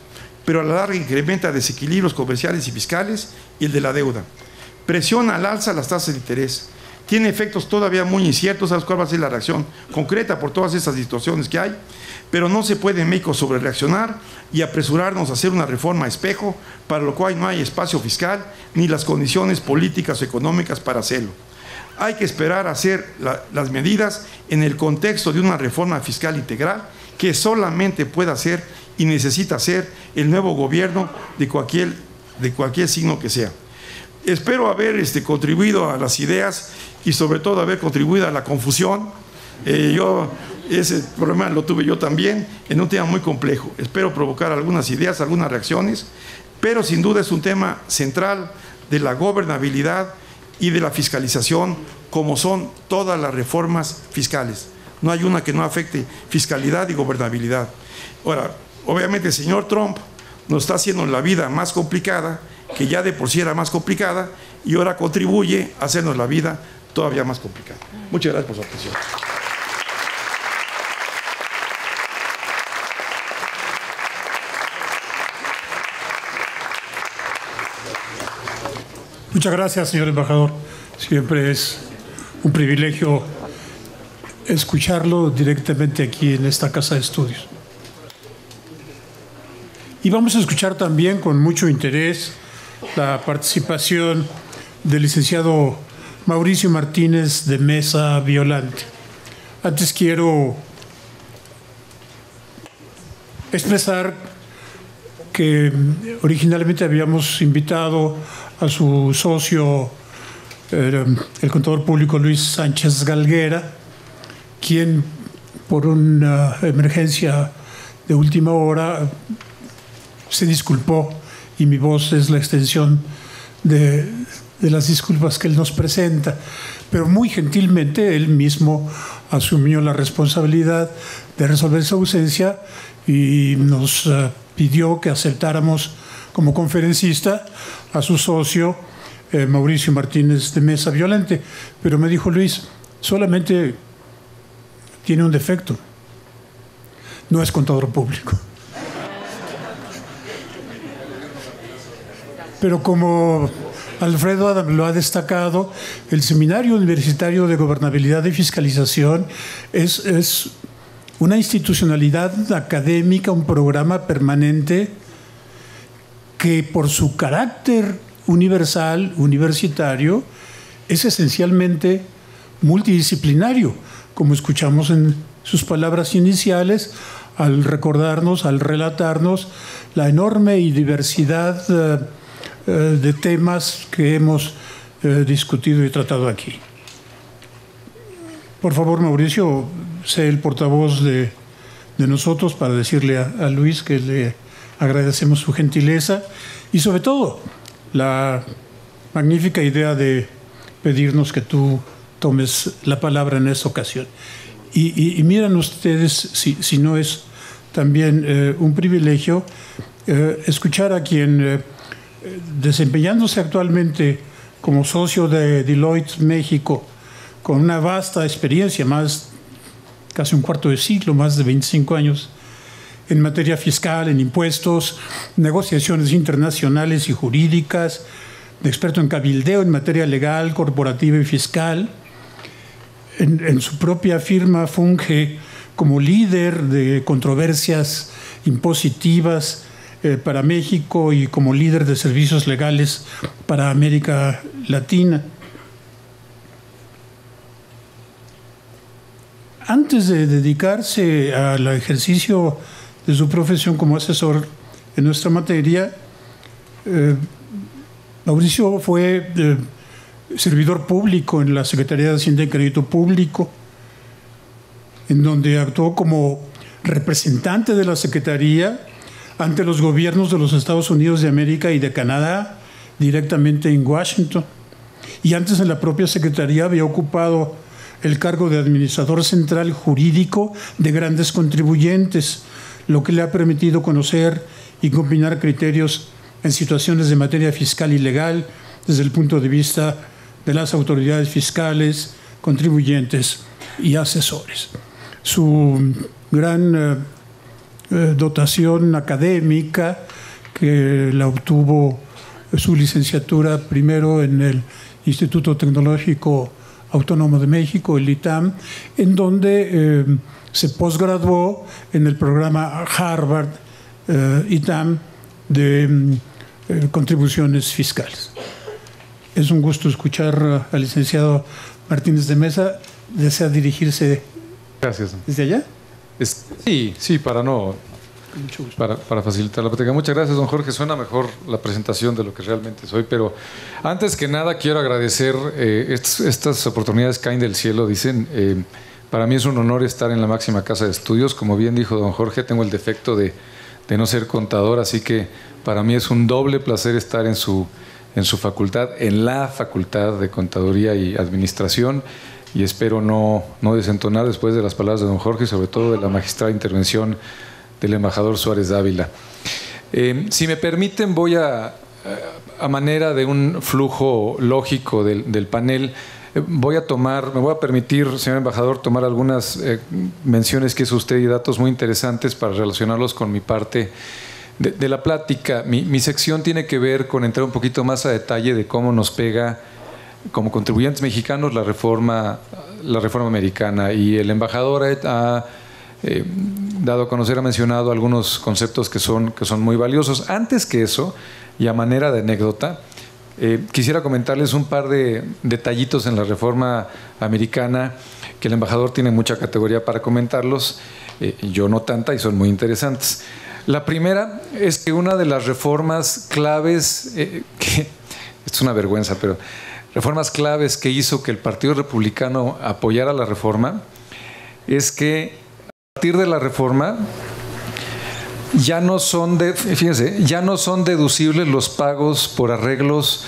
pero a la larga incrementa desequilibrios comerciales y fiscales y el de la deuda. Presiona al alza las tasas de interés. Tiene efectos todavía muy inciertos. ¿Sabes cuál va a ser la reacción concreta por todas estas situaciones que hay? Pero no se puede en México sobrereaccionar y apresurarnos a hacer una reforma a espejo, para lo cual no hay espacio fiscal ni las condiciones políticas o económicas para hacerlo. Hay que esperar a hacer las medidas en el contexto de una reforma fiscal integral que solamente puede hacer y necesita hacer el nuevo gobierno de cualquier signo que sea. Espero haber contribuido a las ideas y sobre todo haber contribuido a la confusión. Ese problema lo tuve yo también en un tema muy complejo. Espero provocar algunas ideas, algunas reacciones, pero sin duda es un tema central de la gobernabilidad y de la fiscalización, como son todas las reformas fiscales. No hay una que no afecte fiscalidad y gobernabilidad. Ahora, obviamente el señor Trump nos está haciendo la vida más complicada, que ya de por sí era más complicada, y ahora contribuye a hacernos la vida todavía más complicada. Muchas gracias por su atención. Muchas gracias, señor embajador. Siempre es un privilegio escucharlo directamente aquí en esta casa de estudios. Y vamos a escuchar también con mucho interés la participación del licenciado Mauricio Martínez de Mesa Violante. Antes quiero expresar que originalmente habíamos invitado a su socio, el contador público Luis Sánchez Galguera, quien por una emergencia de última hora se disculpó, y mi voz es la extensión de las disculpas que él nos presenta. Pero muy gentilmente él mismo asumió la responsabilidad de resolver su ausencia y nos pidió que aceptáramos como conferencista a su socio Mauricio Martínez de Mesa Violante. Pero me dijo: Luis, solamente tiene un defecto, no es contador público. Pero como Alfredo Adam lo ha destacado, el Seminario Universitario de Gobernabilidad y Fiscalización es una institucionalidad académica, un programa permanente que por su carácter universal, universitario, es esencialmente multidisciplinario, como escuchamos en sus palabras iniciales, al recordarnos, al relatarnos la enorme y diversidad de temas que hemos discutido y tratado aquí. Por favor, Mauricio, sé el portavoz de nosotros para decirle a Luis que le agradecemos su gentileza y sobre todo la magnífica idea de pedirnos que tú tomes la palabra en esta ocasión. Y miran ustedes si no es también un privilegio escuchar a quien, desempeñándose actualmente como socio de Deloitte México, con una vasta experiencia, casi un cuarto de siglo, más de 25 años, en materia fiscal, en impuestos, negociaciones internacionales y jurídicas, de experto en cabildeo en materia legal, corporativa y fiscal. En su propia firma funge como líder de controversias impositivas para México y como líder de servicios legales para América Latina. Antes de dedicarse al ejercicio de su profesión como asesor en nuestra materia, Mauricio fue servidor público en la Secretaría de Hacienda y Crédito Público, en donde actuó como representante de la Secretaría ante los gobiernos de los Estados Unidos de América y de Canadá, directamente en Washington. Y antes en la propia Secretaría había ocupado el cargo de administrador central jurídico de grandes contribuyentes, lo que le ha permitido conocer y combinar criterios en situaciones de materia fiscal y legal desde el punto de vista de las autoridades fiscales, contribuyentes y asesores. Su gran dotación académica, que la obtuvo su licenciatura primero en el Instituto Tecnológico Autónomo de México, el ITAM, en donde se posgraduó en el programa Harvard ITAM de contribuciones fiscales. Es un gusto escuchar al licenciado Martínez de Mesa. ¿Desea dirigirse Gracias. desde allá? Sí, para facilitar la plática. Muchas gracias, don Jorge. Suena mejor la presentación de lo que realmente soy, pero antes que nada quiero agradecer estas oportunidades caen del cielo, dicen. Para mí es un honor estar en la máxima casa de estudios. Como bien dijo don Jorge, tengo el defecto de no ser contador, así que para mí es un doble placer estar en su facultad, en la Facultad de Contaduría y Administración, y espero no desentonar después de las palabras de don Jorge y sobre todo de la magistrada intervención del embajador Suárez Dávila. Si me permiten, voy a manera de un flujo lógico del panel, me voy a permitir, señor embajador, tomar algunas menciones que hizo usted y datos muy interesantes para relacionarlos con mi parte de la plática. Mi sección tiene que ver con entrar un poquito más a detalle de cómo nos pega como contribuyentes mexicanos la reforma americana, y el embajador ha dado a conocer, ha mencionado algunos conceptos que son muy valiosos. Antes que eso, y a manera de anécdota, quisiera comentarles un par de detallitos en la reforma americana que el embajador tiene mucha categoría para comentarlos, yo no tanta, y son muy interesantes. La primera es que una de las reformas claves, que esto es una vergüenza, pero reformas claves que hizo que el Partido Republicano apoyara la reforma, es que a partir de la reforma ya no son deducibles los pagos por arreglos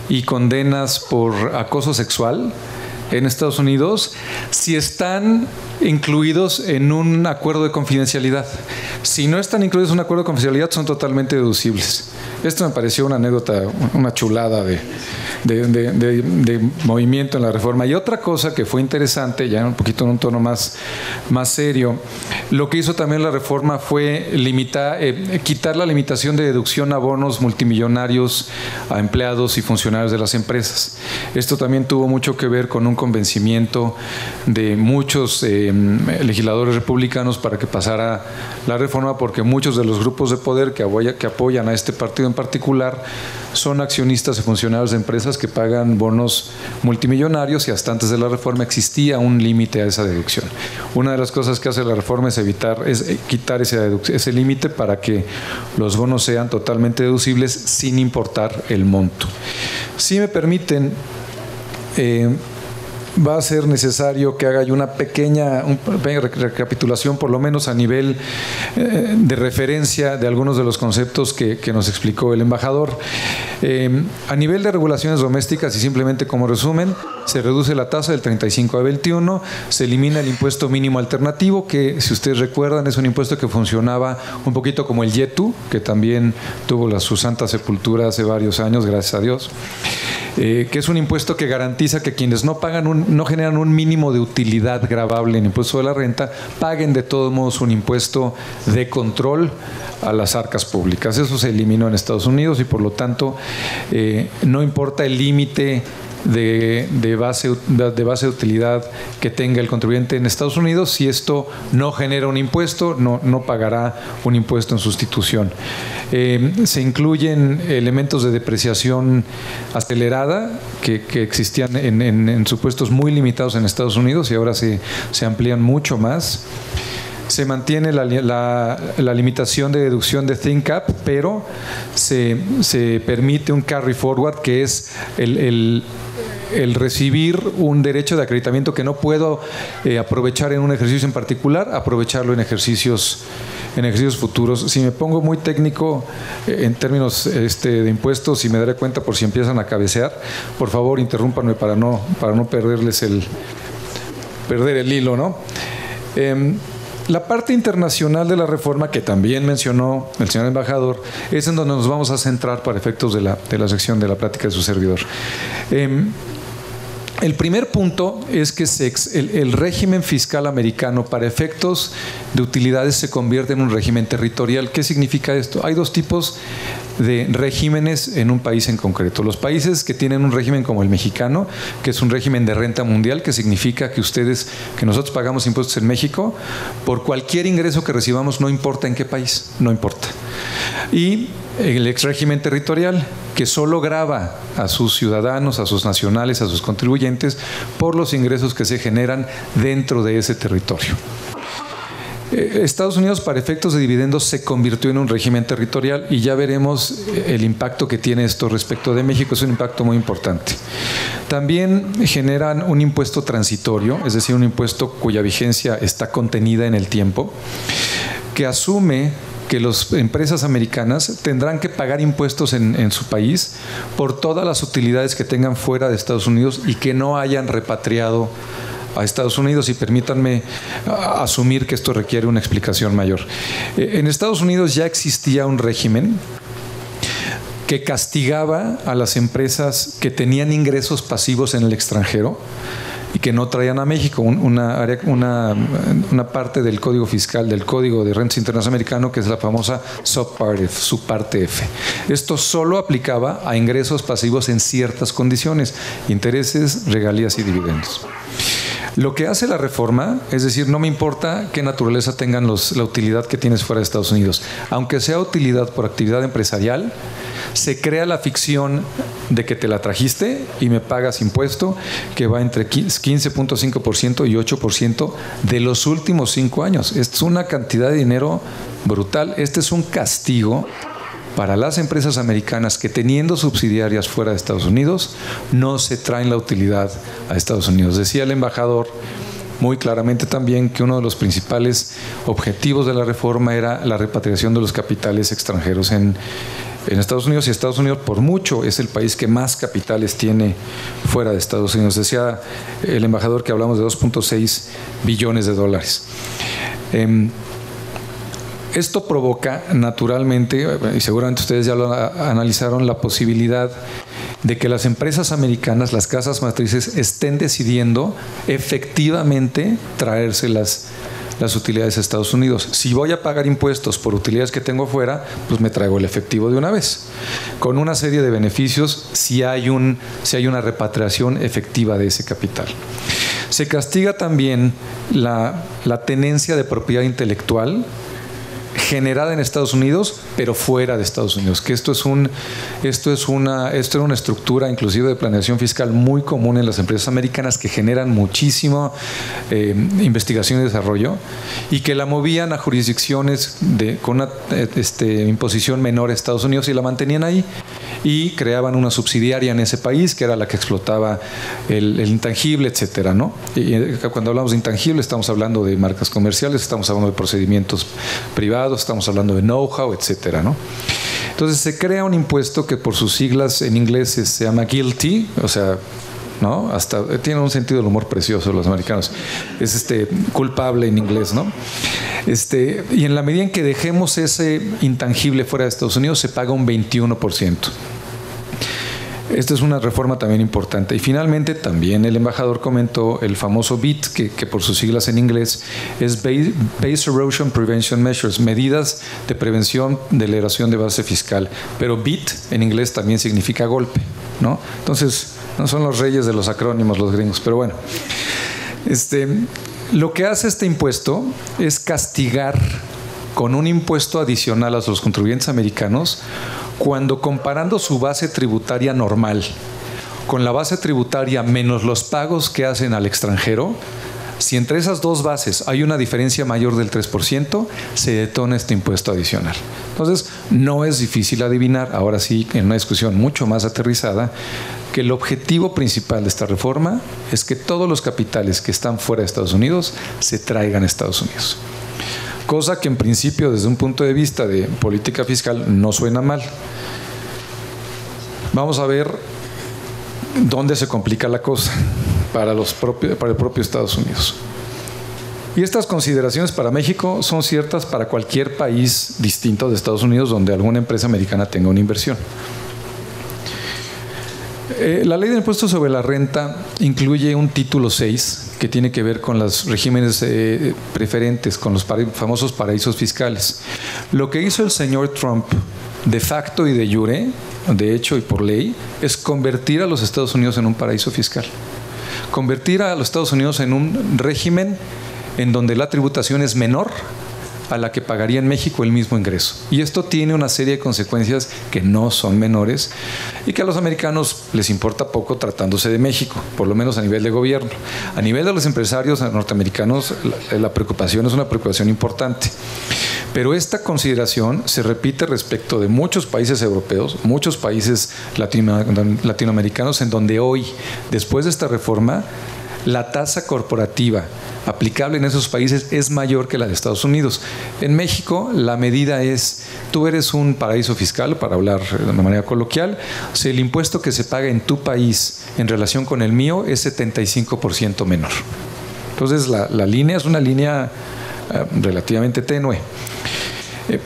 y condenas por acoso sexual en Estados Unidos si están incluidos en un acuerdo de confidencialidad. Si no están incluidos en un acuerdo de confidencialidad, son totalmente deducibles. Esto me pareció una anécdota, una chulada de movimiento en la reforma. Y otra cosa que fue interesante, ya un poquito en un tono más serio, lo que hizo también la reforma fue quitar la limitación de deducción a bonos multimillonarios a empleados y funcionarios de las empresas. Esto también tuvo mucho que ver con un convencimiento de muchos legisladores republicanos para que pasara la reforma, porque muchos de los grupos de poder que apoyan a este partido en particular son accionistas y funcionarios de empresas que pagan bonos multimillonarios, y hasta antes de la reforma existía un límite a esa deducción. Una de las cosas que hace la reforma es quitar ese límite para que los bonos sean totalmente deducibles sin importar el monto. Si me permiten, va a ser necesario que haga una pequeña recapitulación, por lo menos a nivel de referencia de algunos de los conceptos que nos explicó el embajador. A nivel de regulaciones domésticas, y simplemente como resumen, se reduce la tasa del 35 a 21, se elimina el impuesto mínimo alternativo, que si ustedes recuerdan es un impuesto que funcionaba un poquito como el YETU, que también tuvo su santa sepultura hace varios años, gracias a Dios. Que es un impuesto que garantiza que quienes no generan un mínimo de utilidad gravable en impuesto de la renta, paguen de todos modos un impuesto de control a las arcas públicas. Eso se eliminó en Estados Unidos y por lo tanto no importa el límite de base de utilidad que tenga el contribuyente en Estados Unidos. Si esto no genera un impuesto, no pagará un impuesto en sustitución. Se incluyen elementos de depreciación acelerada que existían en supuestos muy limitados en Estados Unidos y ahora se amplían mucho más. Se mantiene la limitación de deducción de think cap, pero se permite un carry forward, que es el recibir un derecho de acreditamiento que no puedo aprovechar en un ejercicio en particular, aprovecharlo en ejercicios futuros. Si me pongo muy técnico en términos de impuestos y me daré cuenta por si empiezan a cabecear, por favor interrúmpanme para no perder el hilo, ¿no? La parte internacional de la reforma, que también mencionó el señor embajador, es en donde nos vamos a centrar para efectos de la sección de la plática de su servidor. El primer punto es que el régimen fiscal americano para efectos de utilidades se convierte en un régimen territorial. ¿Qué significa esto? Hay dos tipos de regímenes en un país en concreto. Los países que tienen un régimen como el mexicano, que es un régimen de renta mundial, que significa que nosotros pagamos impuestos en México por cualquier ingreso que recibamos, no importa en qué país, no importa. Y el ex régimen territorial, que solo grava a sus ciudadanos, a sus nacionales, a sus contribuyentes por los ingresos que se generan dentro de ese territorio. Estados Unidos, para efectos de dividendos, se convirtió en un régimen territorial y ya veremos el impacto que tiene esto respecto de México. Es un impacto muy importante. También generan un impuesto transitorio, es decir, un impuesto cuya vigencia está contenida en el tiempo, que asume que las empresas americanas tendrán que pagar impuestos en su país por todas las utilidades que tengan fuera de Estados Unidos y que no hayan repatriado a Estados Unidos, y permítanme asumir que esto requiere una explicación mayor. En Estados Unidos ya existía un régimen que castigaba a las empresas que tenían ingresos pasivos en el extranjero y que no traían a México, una parte del código fiscal, del código de rentas internas americano, que es la famosa subparte F. Esto solo aplicaba a ingresos pasivos en ciertas condiciones: intereses, regalías y dividendos. Lo que hace la reforma, es decir, no me importa qué naturaleza tengan la utilidad que tienes fuera de Estados Unidos, aunque sea utilidad por actividad empresarial, se crea la ficción de que te la trajiste y me pagas impuesto que va entre 15.5% y 8% de los últimos 5 años. Esto es una cantidad de dinero brutal. Este es un castigo para las empresas americanas que, teniendo subsidiarias fuera de Estados Unidos, no se traen la utilidad a Estados Unidos. Decía el embajador muy claramente también que uno de los principales objetivos de la reforma era la repatriación de los capitales extranjeros en Estados Unidos, y Estados Unidos por mucho es el país que más capitales tiene fuera de Estados Unidos. Decía el embajador que hablamos de 2.6 billones de dólares. Esto provoca naturalmente, y seguramente ustedes ya lo analizaron, la posibilidad de que las empresas americanas, las casas matrices, estén decidiendo efectivamente traerse las utilidades a Estados Unidos. Si voy a pagar impuestos por utilidades que tengo fuera, pues me traigo el efectivo de una vez, con una serie de beneficios si hay una repatriación efectiva de ese capital. Se castiga también la tenencia de propiedad intelectual generada en Estados Unidos, pero fuera de Estados Unidos, que esto era una estructura inclusive de planeación fiscal muy común en las empresas americanas, que generan muchísimo investigación y desarrollo, y que la movían a jurisdicciones con una imposición menor a Estados Unidos y la mantenían ahí, y creaban una subsidiaria en ese país que era la que explotaba el intangible, etcétera, ¿no? Y cuando hablamos de intangible estamos hablando de marcas comerciales, estamos hablando de procedimientos privados, estamos hablando de know-how, etcétera, ¿no? Entonces se crea un impuesto que por sus siglas en inglés se llama GILTI, o sea, ¿no? Hasta tiene un sentido del humor precioso los americanos. Es culpable en inglés, ¿no? Y en la medida en que dejemos ese intangible fuera de Estados Unidos, se paga un 21%. Esta es una reforma también importante. Y finalmente también el embajador comentó el famoso BEAT, que por sus siglas en inglés es Base Erosion Prevention Measures, medidas de prevención de la erosión de base fiscal. Pero BEAT en inglés también significa golpe, ¿no? Entonces, No son los reyes de los acrónimos los gringos, pero bueno. Lo que hace este impuesto es castigar con un impuesto adicional a los contribuyentes americanos cuando, comparando su base tributaria normal con la base tributaria menos los pagos que hacen al extranjero, si entre esas dos bases hay una diferencia mayor del 3%, se detona este impuesto adicional. Entonces, no es difícil adivinar, ahora sí, en una discusión mucho más aterrizada, que el objetivo principal de esta reforma es que todos los capitales que están fuera de Estados Unidos se traigan a Estados Unidos. Cosa que en principio, desde un punto de vista de política fiscal, no suena mal. Vamos a ver dónde se complica la cosa para el propio Estados Unidos. Y estas consideraciones para México son ciertas para cualquier país distinto de Estados Unidos donde alguna empresa americana tenga una inversión. La ley de impuestos sobre la renta incluye un título 6 que tiene que ver con los regímenes preferentes, con los famosos paraísos fiscales. Lo que hizo el señor Trump de facto y de jure, de hecho y por ley, es convertir a los Estados Unidos en un paraíso fiscal. Convertir a los Estados Unidos en un régimen en donde la tributación es menor a la que pagaría en México el mismo ingreso. Y esto tiene una serie de consecuencias que no son menores y que a los americanos les importa poco tratándose de México, por lo menos a nivel de gobierno. A nivel de los empresarios norteamericanos, la preocupación es una preocupación importante. Pero esta consideración se repite respecto de muchos países europeos, muchos países latinoamericanos, en donde hoy, después de esta reforma, la tasa corporativa aplicable en esos países es mayor que la de Estados Unidos. En México, la medida es, tú eres un paraíso fiscal, para hablar de una manera coloquial, o sea, el impuesto que se paga en tu país en relación con el mío es 75% menor. Entonces, la línea es una línea relativamente tenue.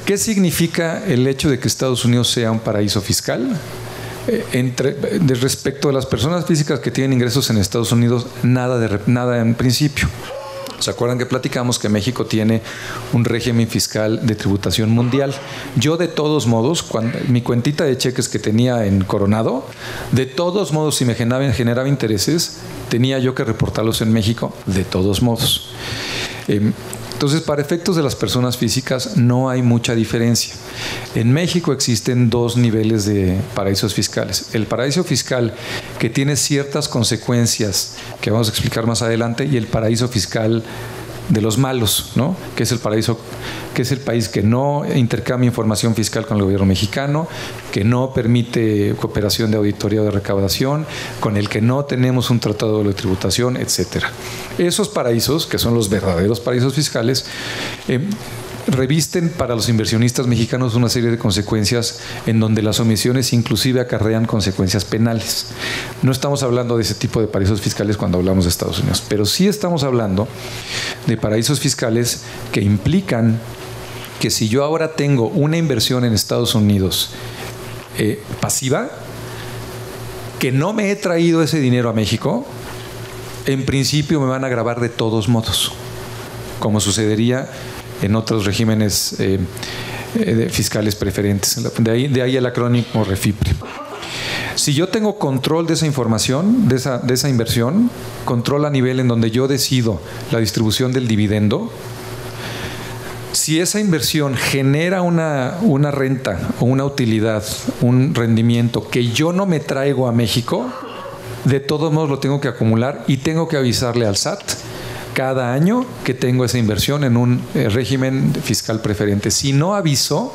¿Qué significa el hecho de que Estados Unidos sea un paraíso fiscal? Respecto a las personas físicas que tienen ingresos en Estados Unidos, nada en principio. ¿Se acuerdan que platicamos que México tiene un régimen fiscal de tributación mundial? Yo, de todos modos, mi cuentita de cheques que tenía en Coronado, de todos modos, si me generaba intereses, tenía yo que reportarlos en México, de todos modos. Entonces, para efectos de las personas físicas no hay mucha diferencia. En México existen dos niveles de paraísos fiscales. El paraíso fiscal que tiene ciertas consecuencias que vamos a explicar más adelante, y el paraíso fiscal de los malos, ¿no? Que es el paraíso, que es el país que no intercambia información fiscal con el gobierno mexicano, que no permite cooperación de auditoría o de recaudación, con el que no tenemos un tratado de tributación, etcétera. Esos paraísos, que son los verdaderos paraísos fiscales, revisten para los inversionistas mexicanos una serie de consecuencias en donde las omisiones inclusive acarrean consecuencias penales. No estamos hablando de ese tipo de paraísos fiscales cuando hablamos de Estados Unidos, pero sí estamos hablando de paraísos fiscales que implican que si yo ahora tengo una inversión en Estados Unidos pasiva, que no me he traído ese dinero a México, en principio me van a gravar de todos modos, como sucedería en otros regímenes fiscales preferentes. De ahí el acrónimo REFIPRE. Si yo tengo control de esa información, de esa inversión, control a nivel en donde yo decido la distribución del dividendo, si esa inversión genera una renta o una utilidad, un rendimiento que yo no me traigo a México, de todos modos lo tengo que acumular y tengo que avisarle al SAT cada año que tengo esa inversión en un régimen fiscal preferente. Si no aviso,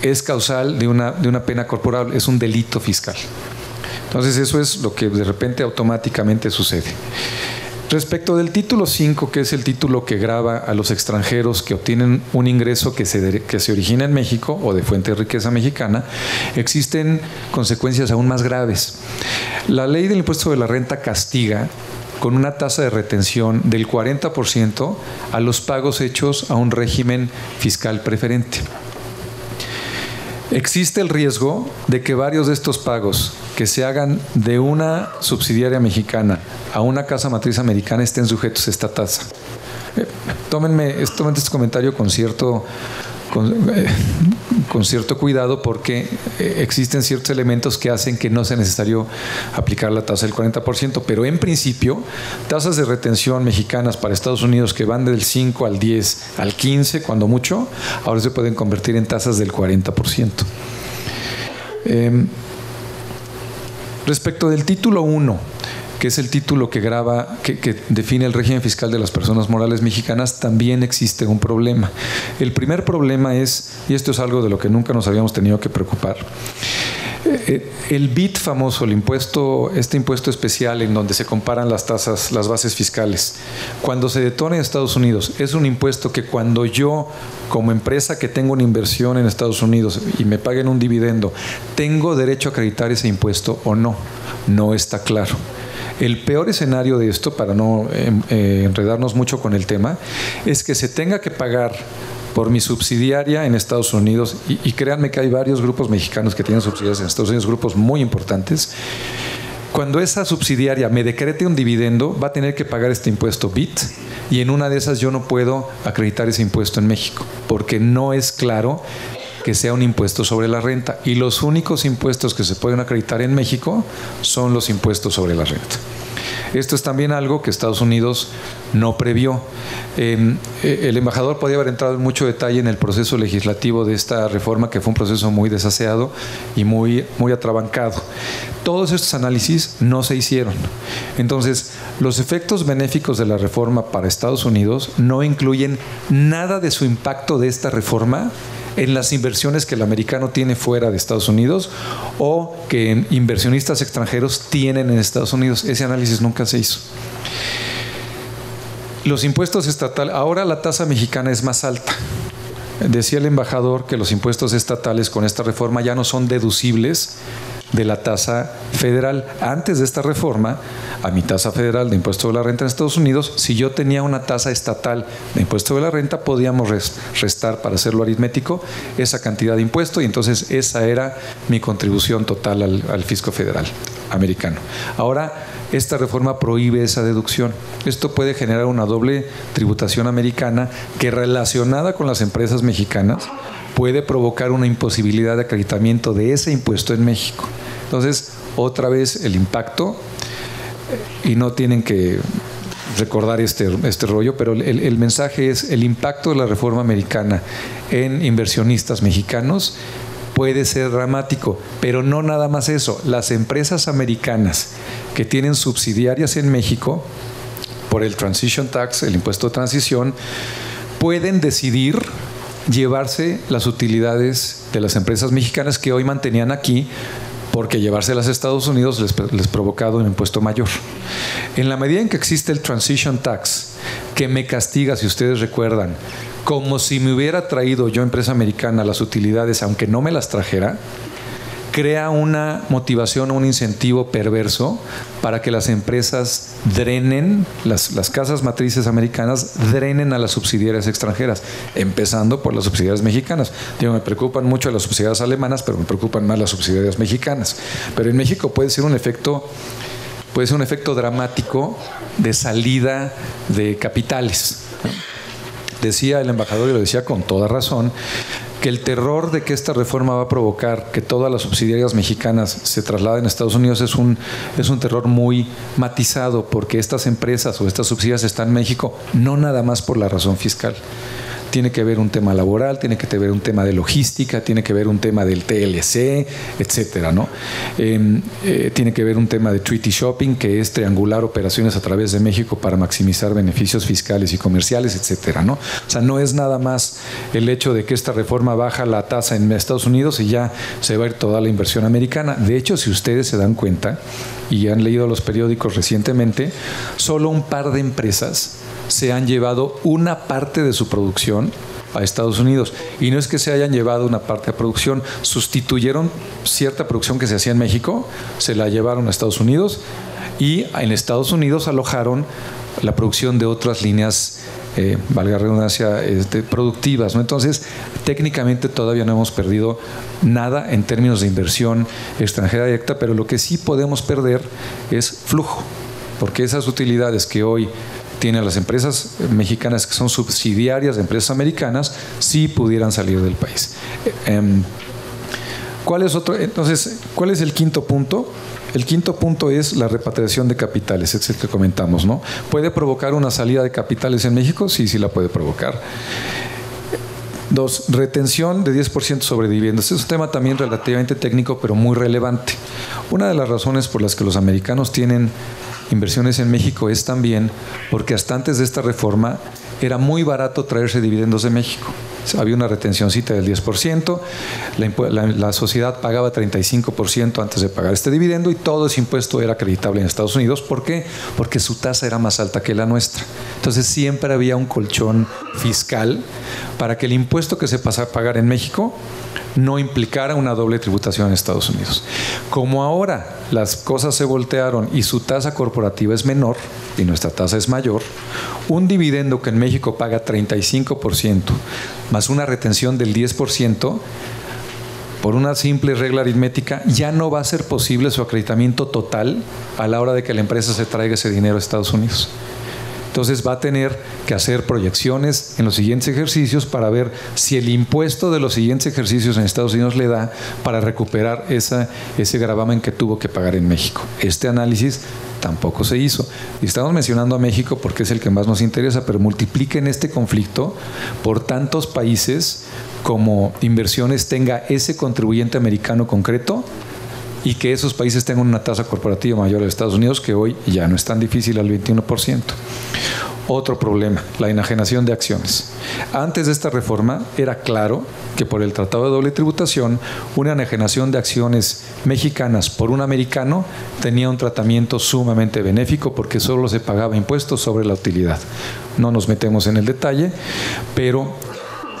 es causal de una pena corporal, es un delito fiscal. Entonces eso es lo que de repente automáticamente sucede. Respecto del título 5, que es el título que grava a los extranjeros que obtienen un ingreso que se origina en México o de fuente de riqueza mexicana, existen consecuencias aún más graves. La ley del impuesto de la renta castiga con una tasa de retención del 40% a los pagos hechos a un régimen fiscal preferente. Existe el riesgo de que varios de estos pagos que se hagan de una subsidiaria mexicana a una casa matriz americana estén sujetos a esta tasa. Tómenme este comentario con con cierto cuidado porque existen ciertos elementos que hacen que no sea necesario aplicar la tasa del 40%, pero en principio tasas de retención mexicanas para Estados Unidos que van del 5 al 10 al 15 cuando mucho, ahora se pueden convertir en tasas del 40%. Respecto del título 1, que es el título que define el régimen fiscal de las personas morales mexicanas, también existe un problema. El primer problema es, y esto es algo de lo que nunca nos habíamos tenido que preocupar, el BIT famoso, este impuesto especial en donde se comparan las tasas, las bases fiscales, cuando se detona en Estados Unidos, es un impuesto que cuando yo, como empresa que tengo una inversión en Estados Unidos y me paguen un dividendo, ¿tengo derecho a acreditar ese impuesto o no? No está claro. El peor escenario de esto, para no enredarnos mucho con el tema, es que se tenga que pagar por mi subsidiaria en Estados Unidos, y créanme que hay varios grupos mexicanos que tienen subsidiarias en Estados Unidos, grupos muy importantes. Cuando esa subsidiaria me decrete un dividendo, va a tener que pagar este impuesto BIT, y en una de esas yo no puedo acreditar ese impuesto en México, porque no es claro que sea un impuesto sobre la renta, y los únicos impuestos que se pueden acreditar en México son los impuestos sobre la renta. Esto es también algo que Estados Unidos no previó. El embajador podía haber entrado en mucho detalle en el proceso legislativo de esta reforma, que fue un proceso muy desaseado y muy atrabancado. Todos estos análisis no se hicieron. Entonces, los efectos benéficos de la reforma para Estados Unidos no incluyen nada de su impacto de esta reforma en las inversiones que el americano tiene fuera de Estados Unidos o que inversionistas extranjeros tienen en Estados Unidos. Ese análisis nunca se hizo. Los impuestos estatales, ahora la tasa mexicana es más alta. Decía el embajador que los impuestos estatales con esta reforma ya no son deducibles de la tasa federal. Antes de esta reforma, a mi tasa federal de impuesto de la renta en Estados Unidos, si yo tenía una tasa estatal de impuesto de la renta, podíamos restar, para hacerlo aritmético, esa cantidad de impuesto, y entonces esa era mi contribución total al fisco federal americano. Ahora, esta reforma prohíbe esa deducción. Esto puede generar una doble tributación americana que, relacionada con las empresas mexicanas, puede provocar una imposibilidad de acreditamiento de ese impuesto en México. Entonces, otra vez el impacto, y no tienen que recordar este rollo, pero el mensaje es: el impacto de la reforma americana en inversionistas mexicanos puede ser dramático, pero no nada más eso. Las empresas americanas que tienen subsidiarias en México, por el Transition Tax, el impuesto de transición, pueden decidir llevarse las utilidades de las empresas mexicanas que hoy mantenían aquí, porque llevárselas a Estados Unidos les provocado un impuesto mayor. En la medida en que existe el Transition Tax, que me castiga, si ustedes recuerdan, como si me hubiera traído yo, empresa americana, las utilidades, aunque no me las trajera, crea una motivación o un incentivo perverso para que las empresas drenen, las casas matrices americanas drenen a las subsidiarias extranjeras, empezando por las subsidiarias mexicanas. Me preocupan mucho las subsidiarias alemanas, pero me preocupan más las subsidiarias mexicanas. Pero en México puede ser un efecto dramático de salida de capitales. Decía el embajador, y lo decía con toda razón, que el terror de que esta reforma va a provocar que todas las subsidiarias mexicanas se trasladen a Estados Unidos es un terror muy matizado, porque estas empresas o estas subsidiarias están en México no nada más por la razón fiscal. Tiene que ver un tema laboral, tiene que ver un tema de logística, tiene que ver un tema del TLC, etcétera, ¿no? Tiene que ver un tema de treaty shopping, que es triangular operaciones a través de México para maximizar beneficios fiscales y comerciales, etcétera, ¿no? O sea, no es nada más el hecho de que esta reforma baja la tasa en Estados Unidos y ya se va a ir toda la inversión americana. De hecho, si ustedes se dan cuenta y han leído los periódicos recientemente, solo un par de empresas se han llevado una parte de su producción a Estados Unidos. Y no es que se hayan llevado una parte de producción, sustituyeron cierta producción que se hacía en México, se la llevaron a Estados Unidos, y en Estados Unidos alojaron la producción de otras líneas, valga la redundancia, productivas, ¿no? Entonces, técnicamente todavía no hemos perdido nada en términos de inversión extranjera directa, pero lo que sí podemos perder es flujo, porque esas utilidades que hoy tiene a las empresas mexicanas que son subsidiarias de empresas americanas, sí pudieran salir del país. Entonces, ¿cuál es el quinto punto? El quinto punto es la repatriación de capitales, es el que comentamos, ¿no? ¿Puede provocar una salida de capitales en México? Sí, sí la puede provocar. 2, retención de 10% sobre dividendos. Es un tema también relativamente técnico, pero muy relevante. Una de las razones por las que los americanos tienen inversiones en México es también porque hasta antes de esta reforma era muy barato traerse dividendos de México. Había una retencióncita del 10%, la sociedad pagaba 35% antes de pagar este dividendo y todo ese impuesto era acreditable en Estados Unidos. ¿Por qué? Porque su tasa era más alta que la nuestra. Entonces siempre había un colchón fiscal para que el impuesto que se pasara a pagar en México no implicara una doble tributación en Estados Unidos. Como ahora las cosas se voltearon y su tasa corporativa es menor y nuestra tasa es mayor, un dividendo que en México paga 35% más una retención del 10%, por una simple regla aritmética, ya no va a ser posible su acreditamiento total a la hora de que la empresa se traiga ese dinero a Estados Unidos. Entonces va a tener que hacer proyecciones en los siguientes ejercicios para ver si el impuesto de los siguientes ejercicios en Estados Unidos le da para recuperar ese gravamen que tuvo que pagar en México. Este análisis tampoco se hizo. Y estamos mencionando a México porque es el que más nos interesa, pero multipliquen este conflicto por tantos países como inversiones tenga ese contribuyente americano concreto y que esos países tengan una tasa corporativa mayor a Estados Unidos, que hoy ya no es tan difícil, al 21%. Otro problema, la enajenación de acciones. Antes de esta reforma era claro que por el Tratado de Doble Tributación, una enajenación de acciones mexicanas por un americano tenía un tratamiento sumamente benéfico porque solo se pagaba impuestos sobre la utilidad. No nos metemos en el detalle, pero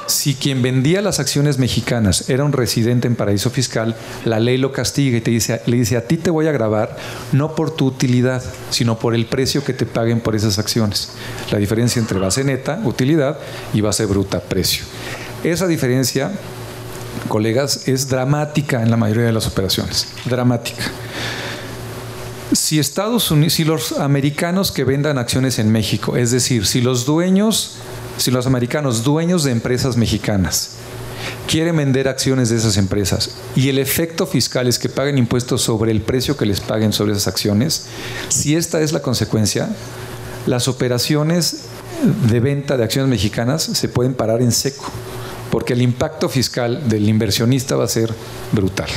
si quien vendía las acciones mexicanas era un residente en paraíso fiscal, la ley lo castiga y le dice, a ti te voy a gravar no por tu utilidad, sino por el precio que te paguen por esas acciones. La diferencia entre base neta, utilidad, y base bruta, precio. Esa diferencia, colegas, es dramática en la mayoría de las operaciones. Dramática. Si los americanos que vendan acciones en México, es decir, si los americanos dueños de empresas mexicanas quieren vender acciones de esas empresas y el efecto fiscal es que paguen impuestos sobre el precio que les paguen sobre esas acciones, si esta es la consecuencia, las operaciones de venta de acciones mexicanas se pueden parar en seco, porque el impacto fiscal del inversionista va a ser brutal.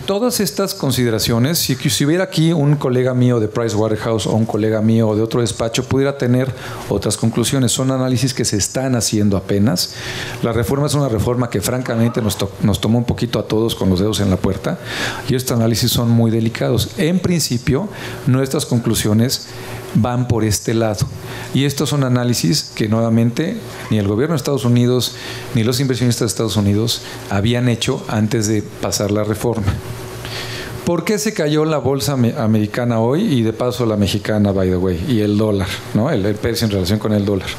Todas estas consideraciones, si hubiera aquí un colega mío de Pricewaterhouse o un colega mío de otro despacho, pudiera tener otras conclusiones. Son análisis que se están haciendo apenas. La reforma es una reforma que francamente nos tomó un poquito a todos con los dedos en la puerta y estos análisis son muy delicados. En principio, nuestras conclusiones van por este lado. Y estos son análisis que nuevamente ni el gobierno de Estados Unidos ni los inversionistas de Estados Unidos habían hecho antes de pasar la reforma. ¿Por qué se cayó la bolsa americana hoy y de paso la mexicana, by the way, y el dólar, ¿no? El precio en relación con el dólar?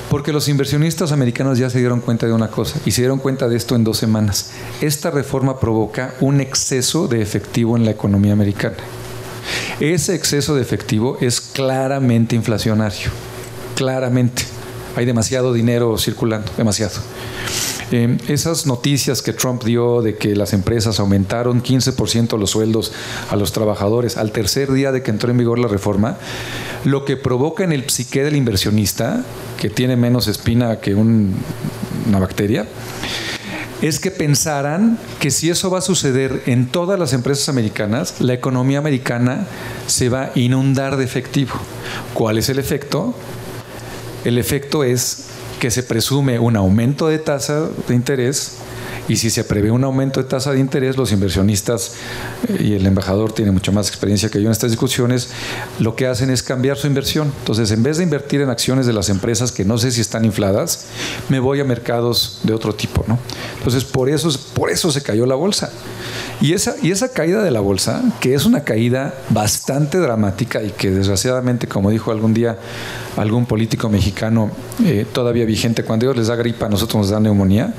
Porque los inversionistas americanos ya se dieron cuenta de una cosa y se dieron cuenta de esto en 2 semanas. Esta reforma provoca un exceso de efectivo en la economía americana. Ese exceso de efectivo es claramente inflacionario, claramente. Hay demasiado dinero circulando, demasiado. Esas noticias que Trump dio de que las empresas aumentaron 15% los sueldos a los trabajadores al tercer día de que entró en vigor la reforma, lo que provoca en el psique del inversionista, que tiene menos espina que una bacteria, es que pensaran que si eso va a suceder en todas las empresas americanas, la economía americana se va a inundar de efectivo. ¿Cuál es el efecto? El efecto es que se presume un aumento de tasa de interés, y si se prevé un aumento de tasa de interés, los inversionistas, y el embajador tiene mucho más experiencia que yo en estas discusiones, lo que hacen es cambiar su inversión. Entonces, en vez de invertir en acciones de las empresas que no sé si están infladas, me voy a mercados de otro tipo, ¿no? Entonces, por eso se cayó la bolsa. Y esa caída de la bolsa, que es una caída bastante dramática y que desgraciadamente, como dijo algún día algún político mexicano todavía vigente, cuando ellos les da gripa, a nosotros nos da neumonía,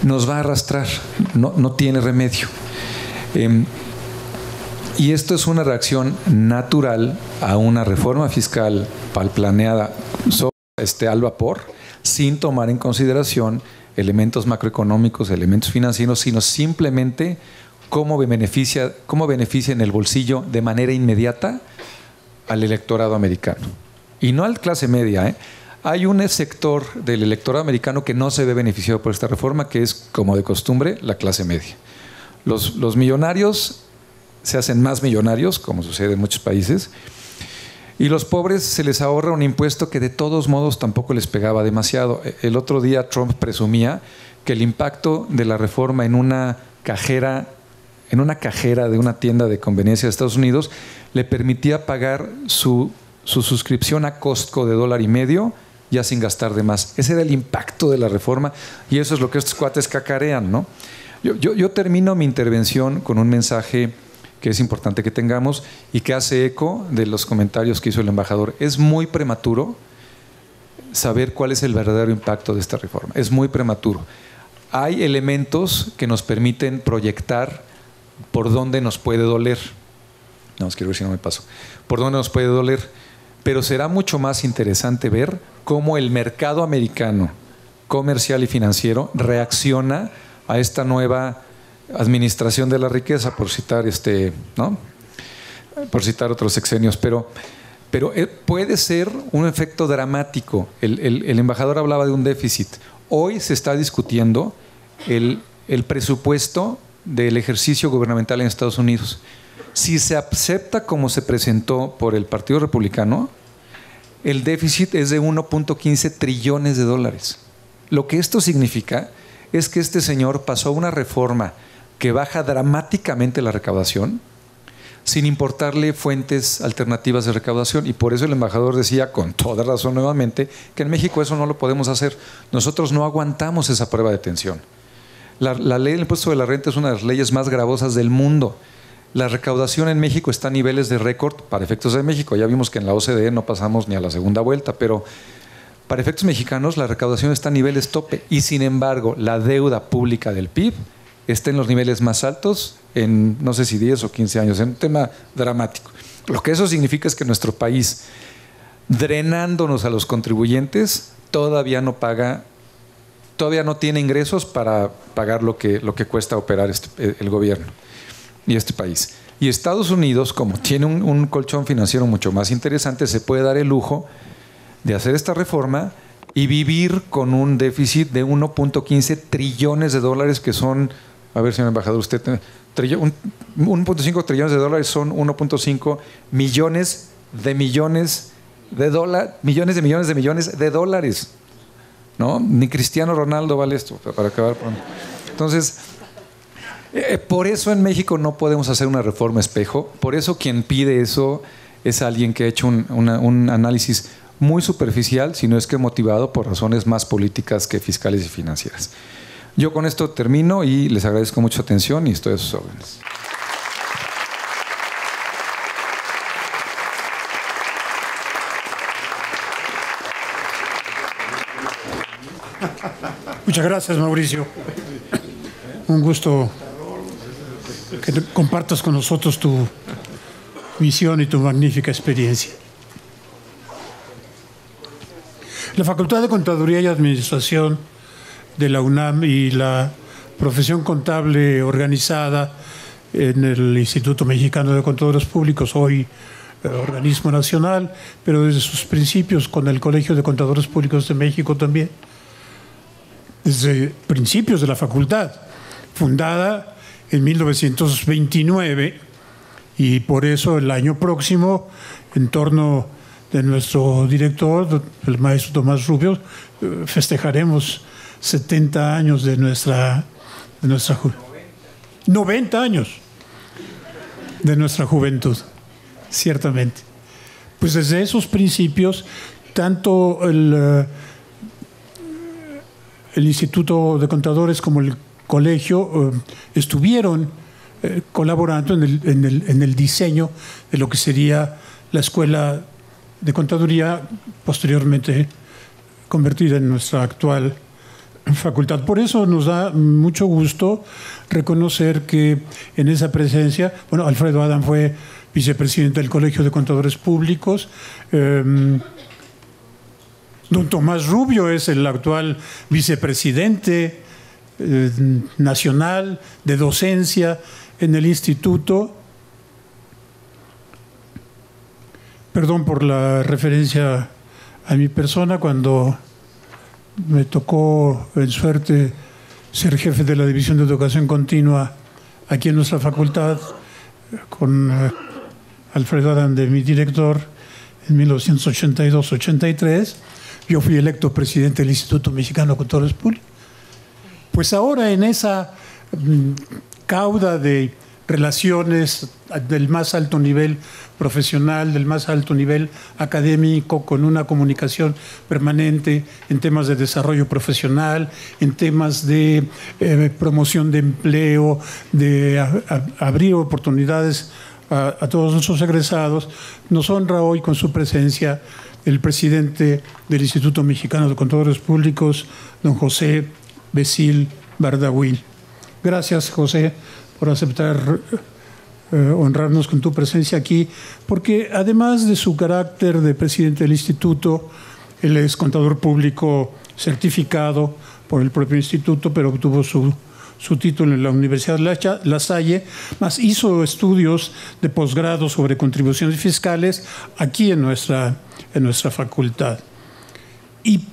nos va a arrastrar, no tiene remedio. Y esto es una reacción natural a una reforma fiscal planeada al vapor, sin tomar en consideración elementos macroeconómicos, elementos financieros, sino simplemente cómo beneficia en el bolsillo de manera inmediata al electorado americano. Y no a la clase media. Hay un sector del electorado americano que no se ve beneficiado por esta reforma, que es, como de costumbre, la clase media. Los millonarios se hacen más millonarios, como sucede en muchos países, y los pobres se les ahorra un impuesto que de todos modos tampoco les pegaba demasiado. El otro día Trump presumía que el impacto de la reforma en una cajera de una tienda de conveniencia de Estados Unidos le permitía pagar su suscripción a Costco de $1.50 ya sin gastar de más. Ese era el impacto de la reforma, y eso es lo que estos cuates cacarean, ¿no? Yo termino mi intervención con un mensaje que es importante que tengamos y que hace eco de los comentarios que hizo el embajador. Es muy prematuro saber cuál es el verdadero impacto de esta reforma. Es muy prematuro. Hay elementos que nos permiten proyectar por dónde nos puede doler. No, quiero ver si no me paso. Por dónde nos puede doler. Pero será mucho más interesante ver cómo el mercado americano comercial y financiero reacciona a esta nueva administración de la riqueza, por citar ¿no? Por citar otros sexenios, pero puede ser un efecto dramático. El embajador hablaba de un déficit. Hoy se está discutiendo el presupuesto del ejercicio gubernamental en Estados Unidos. Si se acepta como se presentó por el Partido Republicano, el déficit es de 1.15 trillones de dólares. Lo que esto significa es que este señor pasó una reforma que baja dramáticamente la recaudación sin importarle fuentes alternativas de recaudación, y por eso el embajador decía con toda razón nuevamente que en México eso no lo podemos hacer. Nosotros no aguantamos esa prueba de tensión. La ley del impuesto de la renta es una de las leyes más gravosas del mundo. La recaudación en México está a niveles de récord para efectos de México. Ya vimos que en la OCDE no pasamos ni a la segunda vuelta, pero para efectos mexicanos la recaudación está a niveles tope, y sin embargo la deuda pública del PIB está en los niveles más altos en no sé si 10 o 15 años, en un tema dramático. Lo que eso significa es que nuestro país, drenándonos a los contribuyentes, todavía no tiene ingresos para pagar lo que cuesta operar el gobierno y este país. Y Estados Unidos, como tiene un colchón financiero mucho más interesante, se puede dar el lujo de hacer esta reforma y vivir con un déficit de 1.15 trillones de dólares, que son, a ver, señor embajador, usted, 1.5 trillones de dólares son 1.5 millones de millones de dólares, ¿no? Ni Cristiano Ronaldo vale esto, para acabar pronto. Entonces, por eso en México no podemos hacer una reforma espejo. Por eso quien pide eso es alguien que ha hecho un análisis muy superficial, si no es que motivado por razones más políticas que fiscales y financieras. Yo con esto termino y les agradezco mucho atención y estoy a sus órdenes. Muchas gracias, Mauricio. Un gusto que compartas con nosotros tu visión y tu magnífica experiencia. La Facultad de Contaduría y Administración de la UNAM y la profesión contable organizada en el Instituto Mexicano de Contadores Públicos, hoy organismo nacional, pero desde sus principios con el Colegio de Contadores Públicos de México también, desde principios de la facultad, fundada en 1929, y por eso el año próximo, en torno de nuestro director, el maestro Tomás Rubio, festejaremos 70 años de nuestra 90 años de nuestra juventud, ciertamente. Pues desde esos principios, tanto el Instituto de Contadores como el colegio estuvieron colaborando en el diseño de lo que sería la Escuela de Contaduría, posteriormente convertida en nuestra actual facultad. Por eso nos da mucho gusto reconocer que en esa presencia, bueno, Alfredo Adam fue vicepresidente del Colegio de Contadores Públicos, don Tomás Rubio es el actual vicepresidente nacional de docencia en el instituto. Perdón por la referencia a mi persona, cuando me tocó en suerte ser jefe de la División de Educación Continua aquí en nuestra facultad, con Alfredo Adam de mi director en 1982-83. Yo fui electo presidente del Instituto Mexicano de Contadores Públicos. Pues ahora en esa cauda de relaciones del más alto nivel profesional, del más alto nivel académico, con una comunicación permanente en temas de desarrollo profesional, en temas de promoción de empleo, de abrir oportunidades a todos nuestros egresados. Nos honra hoy con su presencia el presidente del Instituto Mexicano de Contadores Públicos, don José Becil Bardahuil. Gracias, José, por aceptar honrarnos con tu presencia aquí, porque además de su carácter de presidente del instituto, él es contador público certificado por el propio instituto, pero obtuvo su título en la Universidad La Salle, más hizo estudios de posgrado sobre contribuciones fiscales aquí en nuestra facultad. Y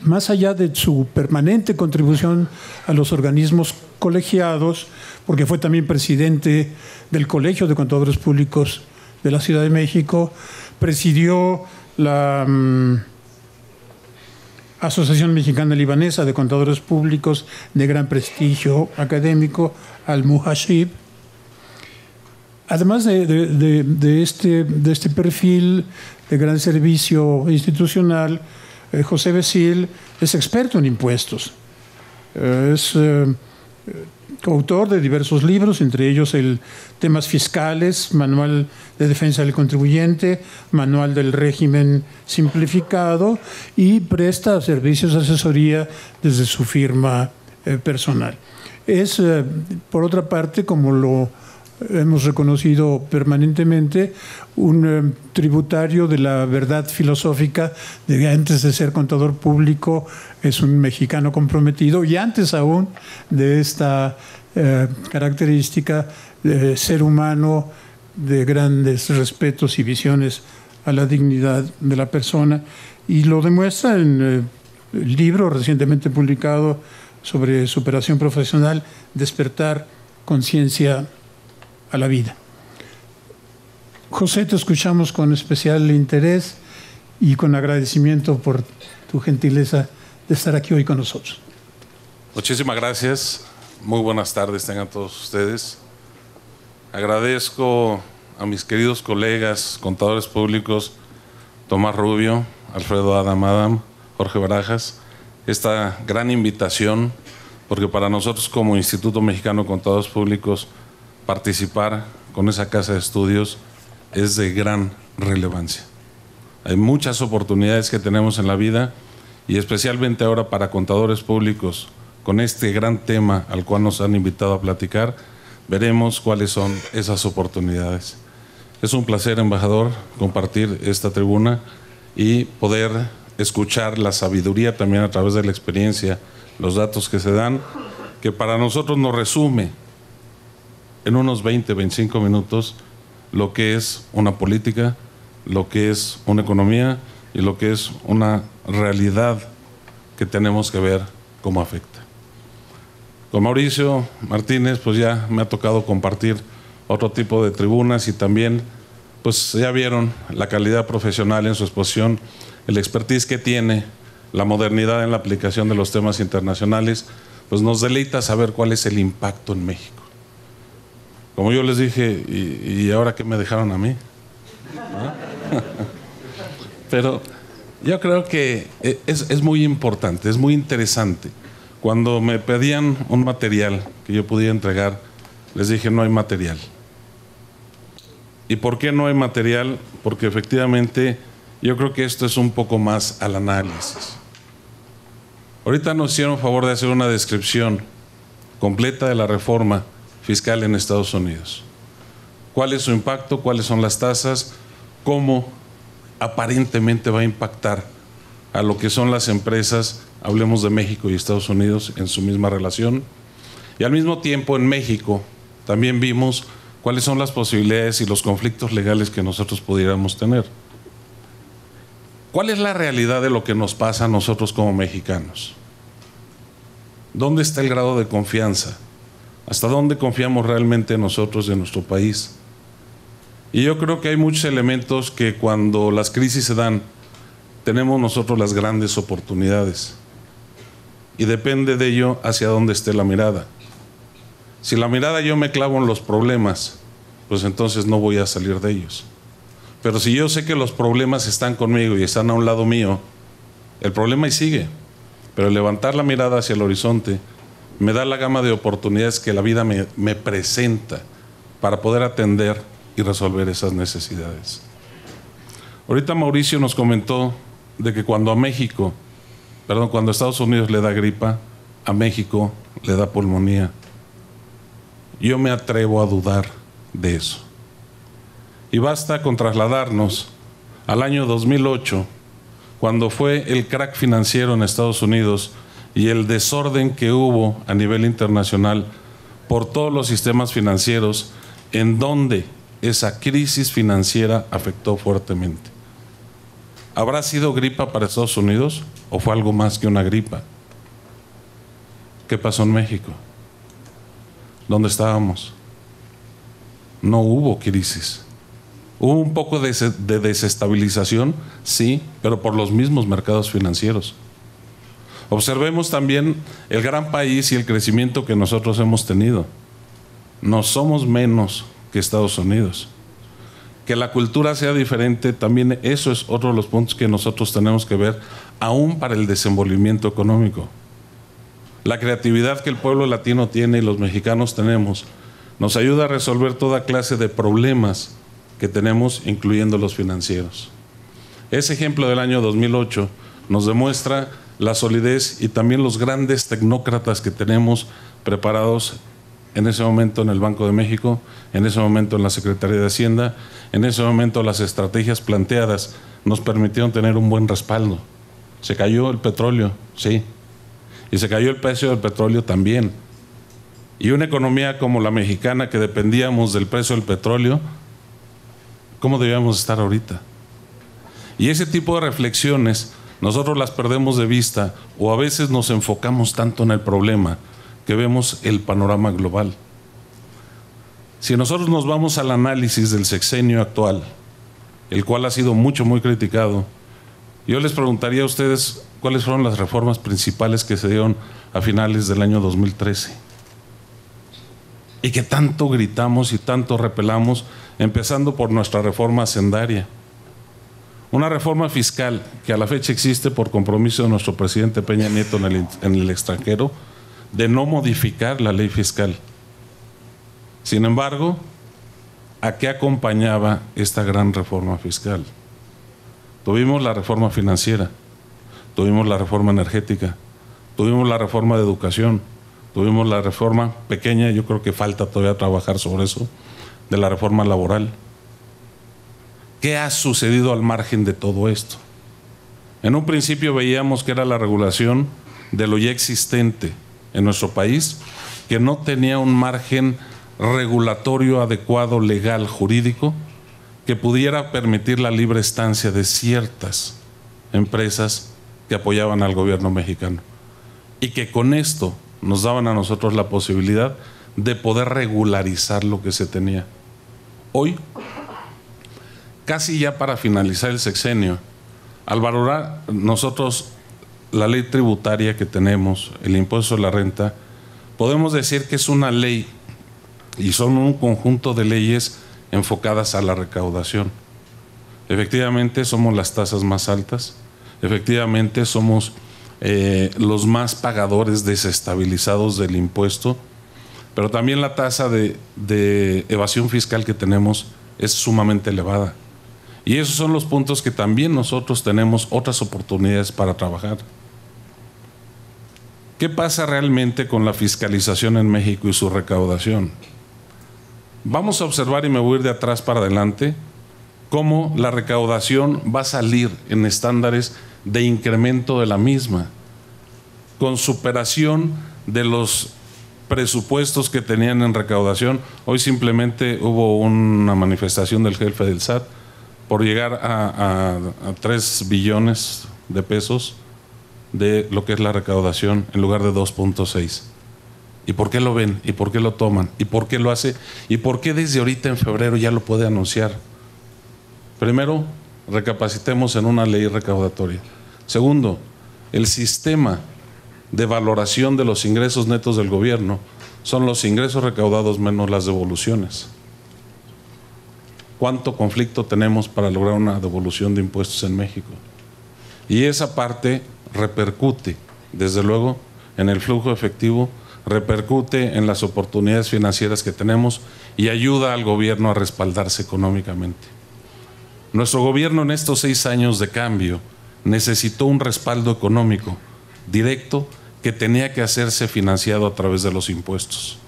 más allá de su permanente contribución a los organismos colegiados, porque fue también presidente del Colegio de Contadores Públicos de la Ciudad de México, presidió la Asociación Mexicana Libanesa de Contadores Públicos de gran prestigio académico, Al-Muhashib. Además de este perfil de gran servicio institucional, José Becil es experto en impuestos. Es coautor de diversos libros, entre ellos el Temas Fiscales, Manual de Defensa del Contribuyente, Manual del Régimen Simplificado, y presta servicios de asesoría desde su firma personal. Es, por otra parte, como lo hemos reconocido permanentemente, un tributario de la verdad filosófica de que antes de ser contador público es un mexicano comprometido, y antes aún de esta característica de ser humano de grandes respetos y visiones a la dignidad de la persona, y lo demuestra en el libro recientemente publicado sobre superación profesional, Despertar Conciencia a la Vida. José, te escuchamos con especial interés y con agradecimiento por tu gentileza de estar aquí hoy con nosotros. Muchísimas gracias. Muy buenas tardes tengan todos ustedes. Agradezco a mis queridos colegas, contadores públicos, Tomás Rubio, Alfredo Adam, Jorge Barajas, esta gran invitación, porque para nosotros como Instituto Mexicano de Contadores Públicos participar con esa casa de estudios es de gran relevancia. Hay muchas oportunidades que tenemos en la vida, y especialmente ahora para contadores públicos, con este gran tema al cual nos han invitado a platicar, veremos cuáles son esas oportunidades. Es un placer, embajador, compartir esta tribuna y poder escuchar la sabiduría también a través de la experiencia, los datos que se dan, que para nosotros nos resume en unos 20, 25 minutos lo que es una política, lo que es una economía y lo que es una realidad que tenemos que ver cómo afecta. Con Mauricio Martínez, pues ya me ha tocado compartir otro tipo de tribunas, y también pues ya vieron la calidad profesional en su exposición, el expertise que tiene, la modernidad en la aplicación de los temas internacionales. Pues nos deleita saber cuál es el impacto en México. Como yo les dije, ¿y ahora qué me dejaron a mí? ¿No? Pero yo creo que es muy importante, es muy interesante. Cuando me pedían un material que yo pudiera entregar, les dije, no hay material. ¿Y por qué no hay material? Porque efectivamente yo creo que esto es un poco más al análisis. Ahorita nos hicieron favor de hacer una descripción completa de la reforma fiscal en Estados Unidos. ¿Cuál es su impacto? ¿Cuáles son las tasas? ¿Cómo aparentemente va a impactar a lo que son las empresas, hablemos de México y Estados Unidos, en su misma relación? Y al mismo tiempo en México también vimos cuáles son las posibilidades y los conflictos legales que nosotros pudiéramos tener. ¿Cuál es la realidad de lo que nos pasa a nosotros como mexicanos? ¿Dónde está el grado de confianza? ¿Hasta dónde confiamos realmente nosotros en nuestro país? Y yo creo que hay muchos elementos que cuando las crisis se dan, tenemos nosotros las grandes oportunidades. Y depende de ello hacia dónde esté la mirada. Si la mirada yo me clavo en los problemas, pues entonces no voy a salir de ellos. Pero si yo sé que los problemas están conmigo y están a un lado mío, el problema ahí sigue. Pero levantar la mirada hacia el horizonte me da la gama de oportunidades que la vida me presenta para poder atender y resolver esas necesidades. Ahorita Mauricio nos comentó de que cuando Estados Unidos le da gripa, a México le da pulmonía. Yo me atrevo a dudar de eso. Y basta con trasladarnos al año 2008, cuando fue el crack financiero en Estados Unidos y el desorden que hubo a nivel internacional por todos los sistemas financieros, en donde esa crisis financiera afectó fuertemente. ¿Habrá sido gripa para Estados Unidos o fue algo más que una gripa? ¿Qué pasó en México? ¿Dónde estábamos? No hubo crisis. Hubo un poco de desestabilización, sí, pero por los mismos mercados financieros. Observemos también el gran país y el crecimiento que nosotros hemos tenido. No somos menos que Estados Unidos. Que la cultura sea diferente, también eso es otro de los puntos que nosotros tenemos que ver, aún para el desenvolvimiento económico. La creatividad que el pueblo latino tiene y los mexicanos tenemos nos ayuda a resolver toda clase de problemas que tenemos, incluyendo los financieros. Ese ejemplo del año 2008 nos demuestra la solidez y también los grandes tecnócratas que tenemos preparados en ese momento en el Banco de México, en ese momento en la Secretaría de Hacienda, en ese momento las estrategias planteadas nos permitieron tener un buen respaldo. Se cayó el petróleo, sí, y se cayó el precio del petróleo también. Y una economía como la mexicana, que dependíamos del precio del petróleo, ¿cómo debíamos estar ahorita? Y ese tipo de reflexiones nosotros las perdemos de vista, o a veces nos enfocamos tanto en el problema que vemos el panorama global. Si nosotros nos vamos al análisis del sexenio actual, el cual ha sido muy criticado, yo les preguntaría a ustedes cuáles fueron las reformas principales que se dieron a finales del año 2013 y que tanto gritamos y tanto repelamos, empezando por nuestra reforma hacendaria. Una reforma fiscal que a la fecha existe por compromiso de nuestro presidente Peña Nieto en el extranjero, de no modificar la ley fiscal. Sin embargo, ¿a qué acompañaba esta gran reforma fiscal? Tuvimos la reforma financiera, tuvimos la reforma energética, tuvimos la reforma de educación, tuvimos la reforma pequeña, yo creo que falta todavía trabajar sobre eso, de la reforma laboral. ¿Qué ha sucedido al margen de todo esto? En un principio veíamos que era la regulación de lo ya existente en nuestro país, que no tenía un margen regulatorio adecuado, legal, jurídico, que pudiera permitir la libre estancia de ciertas empresas que apoyaban al gobierno mexicano, y que con esto nos daban a nosotros la posibilidad de poder regularizar lo que se tenía. Hoy, casi ya para finalizar el sexenio, al valorar nosotros la ley tributaria que tenemos, el impuesto a la renta, podemos decir que es una ley y son un conjunto de leyes enfocadas a la recaudación. Efectivamente somos las tasas más altas, efectivamente somos los más pagadores desestabilizados del impuesto, pero también la tasa de evasión fiscal que tenemos es sumamente elevada. Y esos son los puntos que también nosotros tenemos otras oportunidades para trabajar. ¿Qué pasa realmente con la fiscalización en México y su recaudación? Vamos a observar, y me voy a ir de atrás para adelante, cómo la recaudación va a salir en estándares de incremento de la misma, con superación de los presupuestos que tenían en recaudación. Hoy simplemente hubo una manifestación del jefe del SAT por llegar a 3 billones de pesos de lo que es la recaudación en lugar de 2.6. ¿Y por qué lo ven? ¿Y por qué lo toman? ¿Y por qué lo hace? ¿Y por qué desde ahorita en febrero ya lo puede anunciar? Primero, recapacitemos en una ley recaudatoria. Segundo, el sistema de valoración de los ingresos netos del gobierno son los ingresos recaudados menos las devoluciones. ¿Cuánto conflicto tenemos para lograr una devolución de impuestos en México? Y esa parte repercute, desde luego, en el flujo efectivo, repercute en las oportunidades financieras que tenemos y ayuda al gobierno a respaldarse económicamente. Nuestro gobierno en estos 6 años de cambio necesitó un respaldo económico directo que tenía que hacerse financiado a través de los impuestos.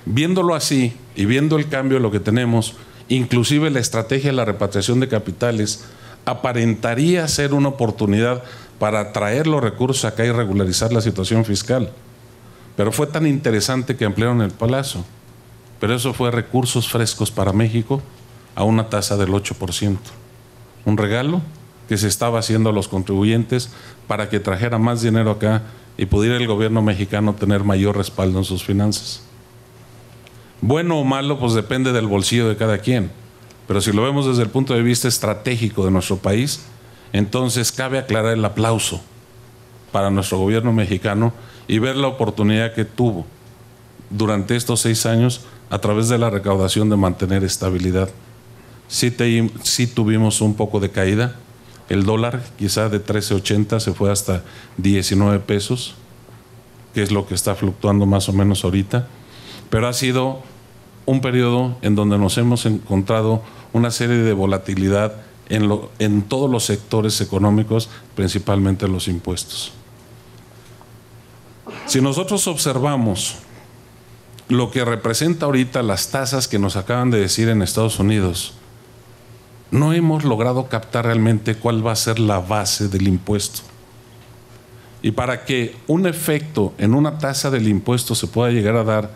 Viéndolo así y viendo el cambio de lo que tenemos, inclusive la estrategia de la repatriación de capitales aparentaría ser una oportunidad para atraer los recursos acá y regularizar la situación fiscal. Pero fue tan interesante que ampliaron el plazo. Pero eso fue recursos frescos para México a una tasa del 8%. Un regalo que se estaba haciendo a los contribuyentes para que trajera más dinero acá y pudiera el gobierno mexicano tener mayor respaldo en sus finanzas. Bueno o malo, pues depende del bolsillo de cada quien. Pero si lo vemos desde el punto de vista estratégico de nuestro país, entonces cabe aclarar el aplauso para nuestro gobierno mexicano y ver la oportunidad que tuvo durante estos 6 años a través de la recaudación de mantener estabilidad. Sí tuvimos un poco de caída. El dólar quizá de 13.80 se fue hasta 19 pesos, que es lo que está fluctuando más o menos ahorita, pero ha sido un periodo en donde nos hemos encontrado una serie de volatilidad en todos los sectores económicos, principalmente los impuestos. Si nosotros observamos lo que representa ahorita las tasas que nos acaban de decir en Estados Unidos, no hemos logrado captar realmente cuál va a ser la base del impuesto. Y para que un efecto en una tasa del impuesto se pueda llegar a dar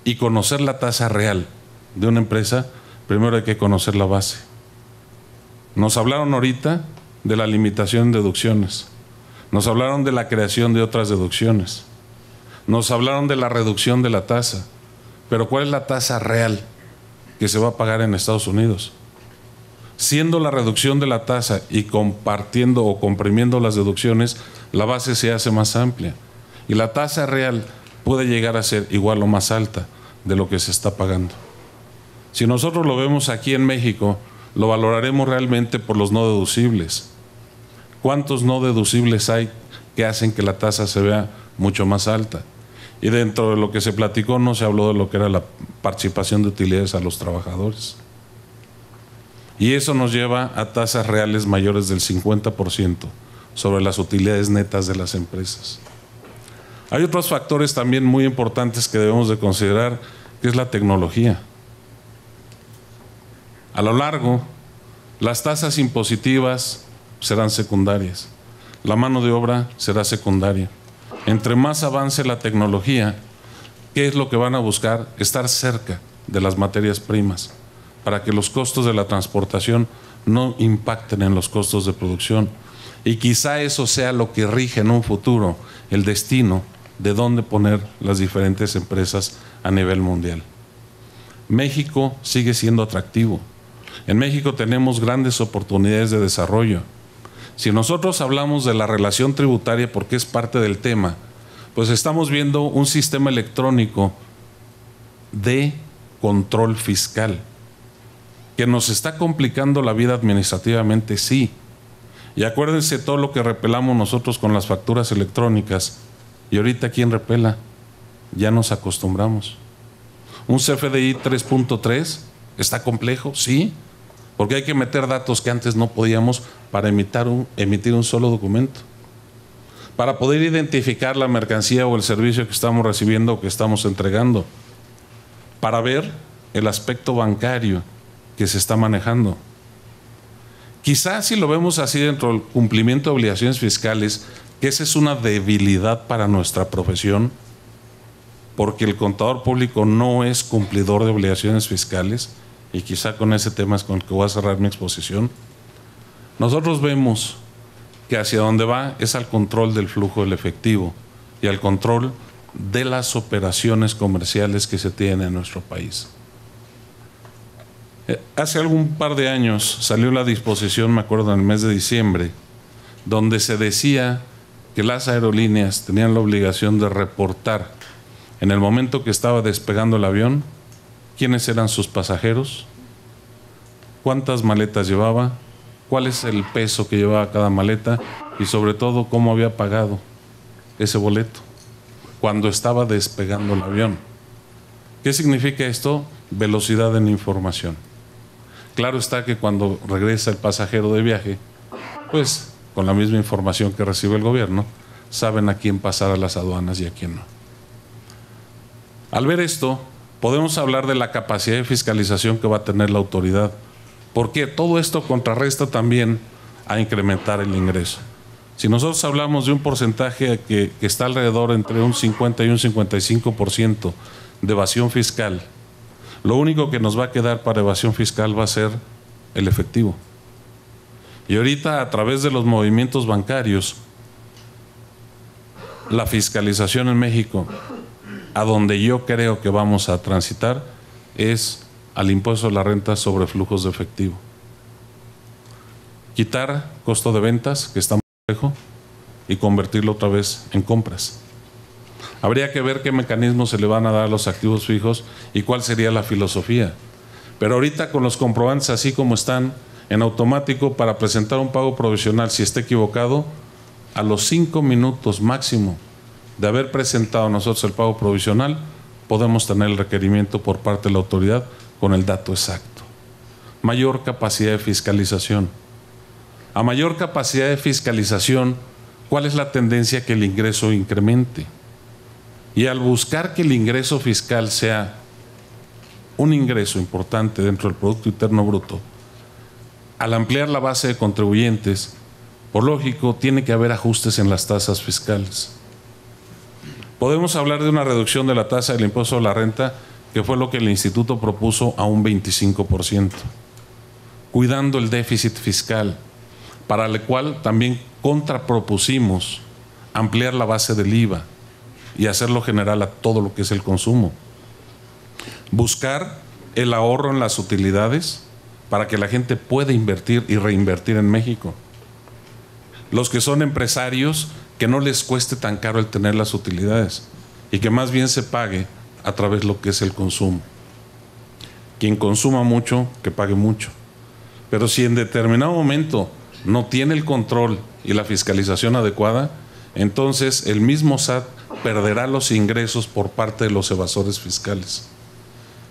y conocer la tasa real de una empresa, primero hay que conocer la base. Nos hablaron ahorita de la limitación de deducciones, nos hablaron de la creación de otras deducciones, nos hablaron de la reducción de la tasa, pero ¿cuál es la tasa real que se va a pagar en Estados Unidos? Siendo la reducción de la tasa y compartiendo o comprimiendo las deducciones, la base se hace más amplia y la tasa real puede llegar a ser igual o más alta de lo que se está pagando. Si nosotros lo vemos aquí en México, lo valoraremos realmente por los no deducibles. ¿Cuántos no deducibles hay que hacen que la tasa se vea mucho más alta? Y dentro de lo que se platicó no se habló de lo que era la participación de utilidades a los trabajadores. Y eso nos lleva a tasas reales mayores del 50% sobre las utilidades netas de las empresas. Hay otros factores también muy importantes que debemos de considerar, que es la tecnología. A lo largo, las tasas impositivas serán secundarias, la mano de obra será secundaria. Entre más avance la tecnología, ¿qué es lo que van a buscar? Estar cerca de las materias primas, para que los costos de la transportación no impacten en los costos de producción. Y quizá eso sea lo que rige en un futuro el destino de dónde poner las diferentes empresas a nivel mundial. México sigue siendo atractivo. En México tenemos grandes oportunidades de desarrollo. Si nosotros hablamos de la relación tributaria, porque es parte del tema, pues estamos viendo un sistema electrónico de control fiscal que nos está complicando la vida administrativamente, sí. Y acuérdense todo lo que repelamos nosotros con las facturas electrónicas. Y ahorita, ¿quién repela? Ya nos acostumbramos. Un CFDI 3.3 está complejo, sí, porque hay que meter datos que antes no podíamos para emitir un solo documento. para poder identificar la mercancía o el servicio que estamos recibiendo o que estamos entregando, para ver el aspecto bancario que se está manejando. Quizás si lo vemos así dentro del cumplimiento de obligaciones fiscales, que esa es una debilidad para nuestra profesión, porque el contador público no es cumplidor de obligaciones fiscales, y quizá con ese tema es con el que voy a cerrar mi exposición. Nosotros vemos que hacia donde va es al control del flujo del efectivo y al control de las operaciones comerciales que se tienen en nuestro país. Hace algún par de años salió la disposición, me acuerdo, en el mes de diciembre, donde se decía que las aerolíneas tenían la obligación de reportar en el momento que estaba despegando el avión quiénes eran sus pasajeros, cuántas maletas llevaba, cuál es el peso que llevaba cada maleta y sobre todo cómo había pagado ese boleto cuando estaba despegando el avión. ¿Qué significa esto? Velocidad en información. Claro está que cuando regresa el pasajero de viaje, pues con la misma información que recibe el gobierno, saben a quién pasar a las aduanas y a quién no. Al ver esto, podemos hablar de la capacidad de fiscalización que va a tener la autoridad, porque todo esto contrarresta también a incrementar el ingreso. Si nosotros hablamos de un porcentaje que está alrededor entre un 50 y un 55% de evasión fiscal, lo único que nos va a quedar para evasión fiscal va a ser el efectivo. Y ahorita, a través de los movimientos bancarios, la fiscalización en México, a donde yo creo que vamos a transitar, es al impuesto a la renta sobre flujos de efectivo. Quitar costo de ventas, que está muy lejos, y convertirlo otra vez en compras. Habría que ver qué mecanismos se le van a dar a los activos fijos y cuál sería la filosofía. Pero ahorita con los comprobantes así como están, en automático, para presentar un pago provisional, si está equivocado, a los 5 minutos máximo de haber presentado nosotros el pago provisional, podemos tener el requerimiento por parte de la autoridad con el dato exacto. Mayor capacidad de fiscalización. A mayor capacidad de fiscalización, ¿cuál es la tendencia? Que el ingreso incremente. Y al buscar que el ingreso fiscal sea un ingreso importante dentro del Producto Interno Bruto, al ampliar la base de contribuyentes, por lógico, tiene que haber ajustes en las tasas fiscales. Podemos hablar de una reducción de la tasa del impuesto a la renta, que fue lo que el Instituto propuso, a un 25%, cuidando el déficit fiscal, para el cual también contrapropusimos ampliar la base del IVA y hacerlo general a todo lo que es el consumo. Buscar el ahorro en las utilidades para que la gente pueda invertir y reinvertir en México. Los que son empresarios, que no les cueste tan caro el tener las utilidades y que más bien se pague a través de lo que es el consumo. Quien consuma mucho, que pague mucho. Pero si en determinado momento no tiene el control y la fiscalización adecuada, entonces el mismo SAT perderá los ingresos por parte de los evasores fiscales.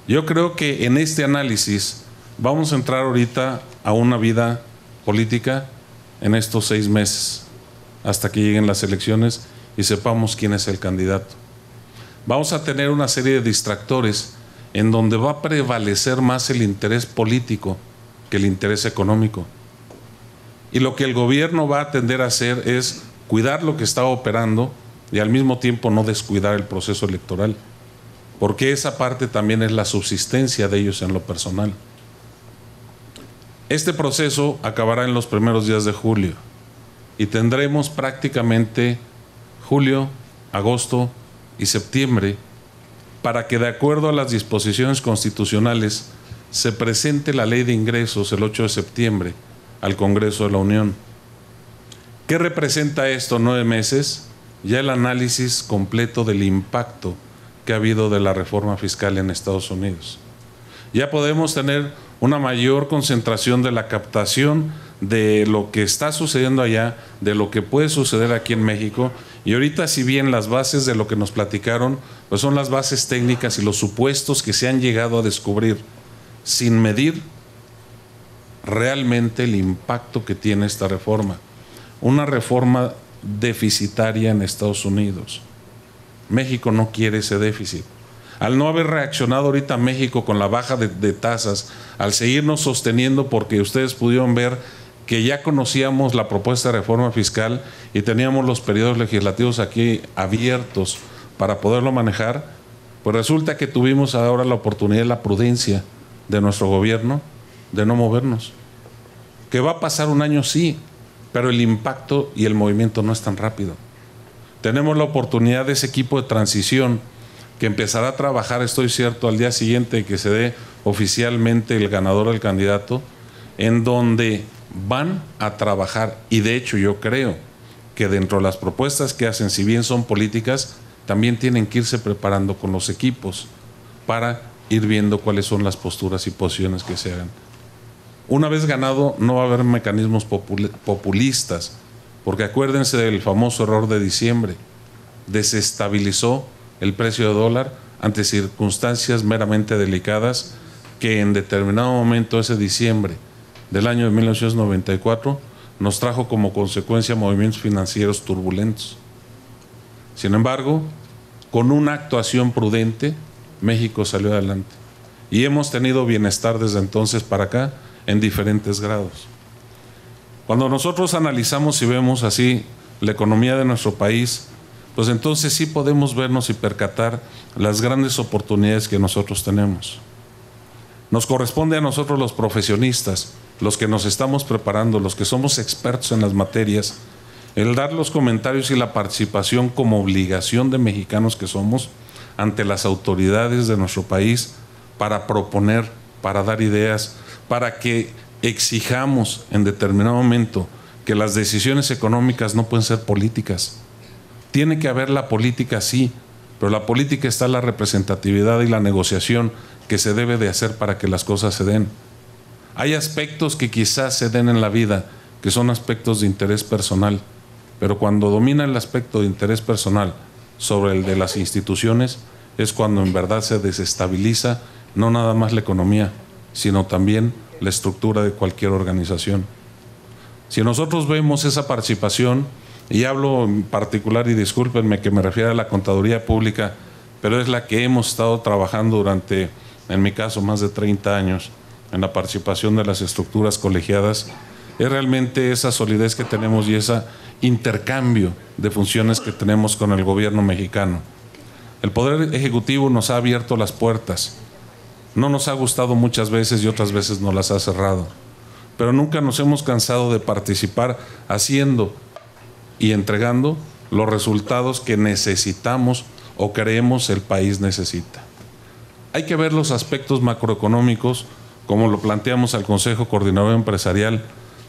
Yo creo que en este análisis vamos a entrar ahorita a una vida política en estos 6 meses, hasta que lleguen las elecciones y sepamos quién es el candidato. Vamos a tener una serie de distractores en donde va a prevalecer más el interés político que el interés económico. Y lo que el gobierno va a tender a hacer es cuidar lo que está operando y al mismo tiempo no descuidar el proceso electoral, porque esa parte también es la subsistencia de ellos en lo personal. Este proceso acabará en los primeros días de julio y tendremos prácticamente julio, agosto y septiembre para que, de acuerdo a las disposiciones constitucionales, se presente la ley de ingresos el 8 de septiembre al Congreso de la Unión. ¿Qué representa esto? 9 meses, ya el análisis completo del impacto que ha habido de la reforma fiscal en Estados Unidos. Ya podemos tener una mayor concentración de la captación de lo que está sucediendo allá, de lo que puede suceder aquí en México. Y ahorita, si bien las bases de lo que nos platicaron, pues son las bases técnicas y los supuestos que se han llegado a descubrir, sin medir realmente el impacto que tiene esta reforma. Una reforma deficitaria en Estados Unidos. México no quiere ese déficit. Al no haber reaccionado ahorita México con la baja de tasas, al seguirnos sosteniendo, porque ustedes pudieron ver que ya conocíamos la propuesta de reforma fiscal y teníamos los periodos legislativos aquí abiertos para poderlo manejar, pues resulta que tuvimos ahora la oportunidad y la prudencia de nuestro gobierno de no movernos. ¿Que va a pasar un año? Sí, pero el impacto y el movimiento no es tan rápido. Tenemos la oportunidad de ese equipo de transición que empezará a trabajar, estoy cierto, al día siguiente que se dé oficialmente el ganador del candidato, en donde van a trabajar, y de hecho yo creo que dentro de las propuestas que hacen, si bien son políticas, también tienen que irse preparando con los equipos para ir viendo cuáles son las posturas y posiciones que se hagan. Una vez ganado, no va a haber mecanismos populistas, porque acuérdense del famoso error de diciembre. Desestabilizó el precio de dólar ante circunstancias meramente delicadas que en determinado momento, ese diciembre del año de 1994, nos trajo como consecuencia movimientos financieros turbulentos. Sin embargo, con una actuación prudente, México salió adelante. Y hemos tenido bienestar desde entonces para acá en diferentes grados. Cuando nosotros analizamos y vemos así la economía de nuestro país, pues entonces sí podemos vernos y percatar las grandes oportunidades que nosotros tenemos. Nos corresponde a nosotros los profesionistas, los que nos estamos preparando, los que somos expertos en las materias, el dar los comentarios y la participación como obligación de mexicanos que somos ante las autoridades de nuestro país para proponer, para dar ideas, para que exijamos en determinado momento que las decisiones económicas no pueden ser políticas. Tiene que haber la política, sí, pero la política está en la representatividad y la negociación que se debe de hacer para que las cosas se den. Hay aspectos que quizás se den en la vida que son aspectos de interés personal, pero cuando domina el aspecto de interés personal sobre el de las instituciones es cuando en verdad se desestabiliza no nada más la economía, sino también la estructura de cualquier organización. Si nosotros vemos esa participación, y hablo en particular, y discúlpenme que me refiera a la contaduría pública, pero es la que hemos estado trabajando durante, en mi caso, más de 30 años, en la participación de las estructuras colegiadas, es realmente esa solidez que tenemos y ese intercambio de funciones que tenemos con el gobierno mexicano. El Poder Ejecutivo nos ha abierto las puertas. No nos ha gustado muchas veces y otras veces nos las ha cerrado, pero nunca nos hemos cansado de participar haciendo y entregando los resultados que necesitamos o creemos el país necesita. Hay que ver los aspectos macroeconómicos, como lo planteamos al Consejo Coordinador Empresarial,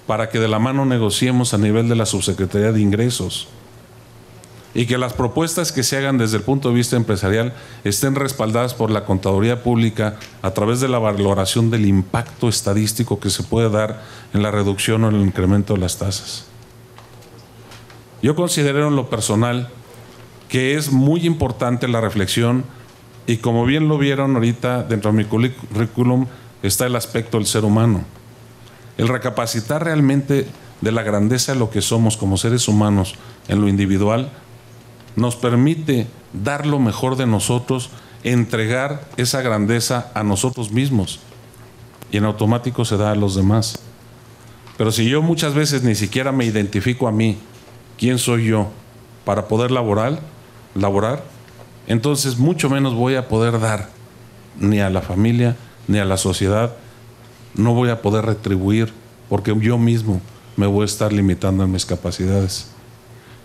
para que de la mano negociemos a nivel de la Subsecretaría de Ingresos y que las propuestas que se hagan desde el punto de vista empresarial estén respaldadas por la Contaduría Pública a través de la valoración del impacto estadístico que se puede dar en la reducción o en el incremento de las tasas. Yo considero en lo personal que es muy importante la reflexión, y como bien lo vieron ahorita, dentro de mi currículum está el aspecto del ser humano. El recapacitar realmente de la grandeza de lo que somos como seres humanos en lo individual nos permite dar lo mejor de nosotros, entregar esa grandeza a nosotros mismos, y en automático se da a los demás. Pero si yo muchas veces ni siquiera me identifico a mí, quién soy yo para poder laborar, entonces mucho menos voy a poder dar ni a la familia ni a la sociedad. No voy a poder retribuir, porque yo mismo me voy a estar limitando en mis capacidades.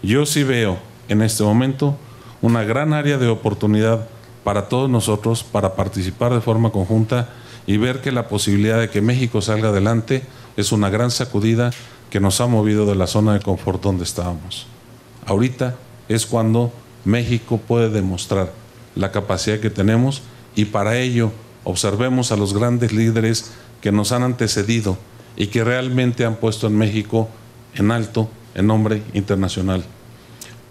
Yo sí veo en este momento una gran área de oportunidad para todos nosotros, para participar de forma conjunta y ver que la posibilidad de que México salga adelante es una gran sacudida que nos ha movido de la zona de confort donde estábamos. Ahorita es cuando México puede demostrar la capacidad que tenemos, y para ello observemos a los grandes líderes que nos han antecedido y que realmente han puesto en México en alto en nombre internacional.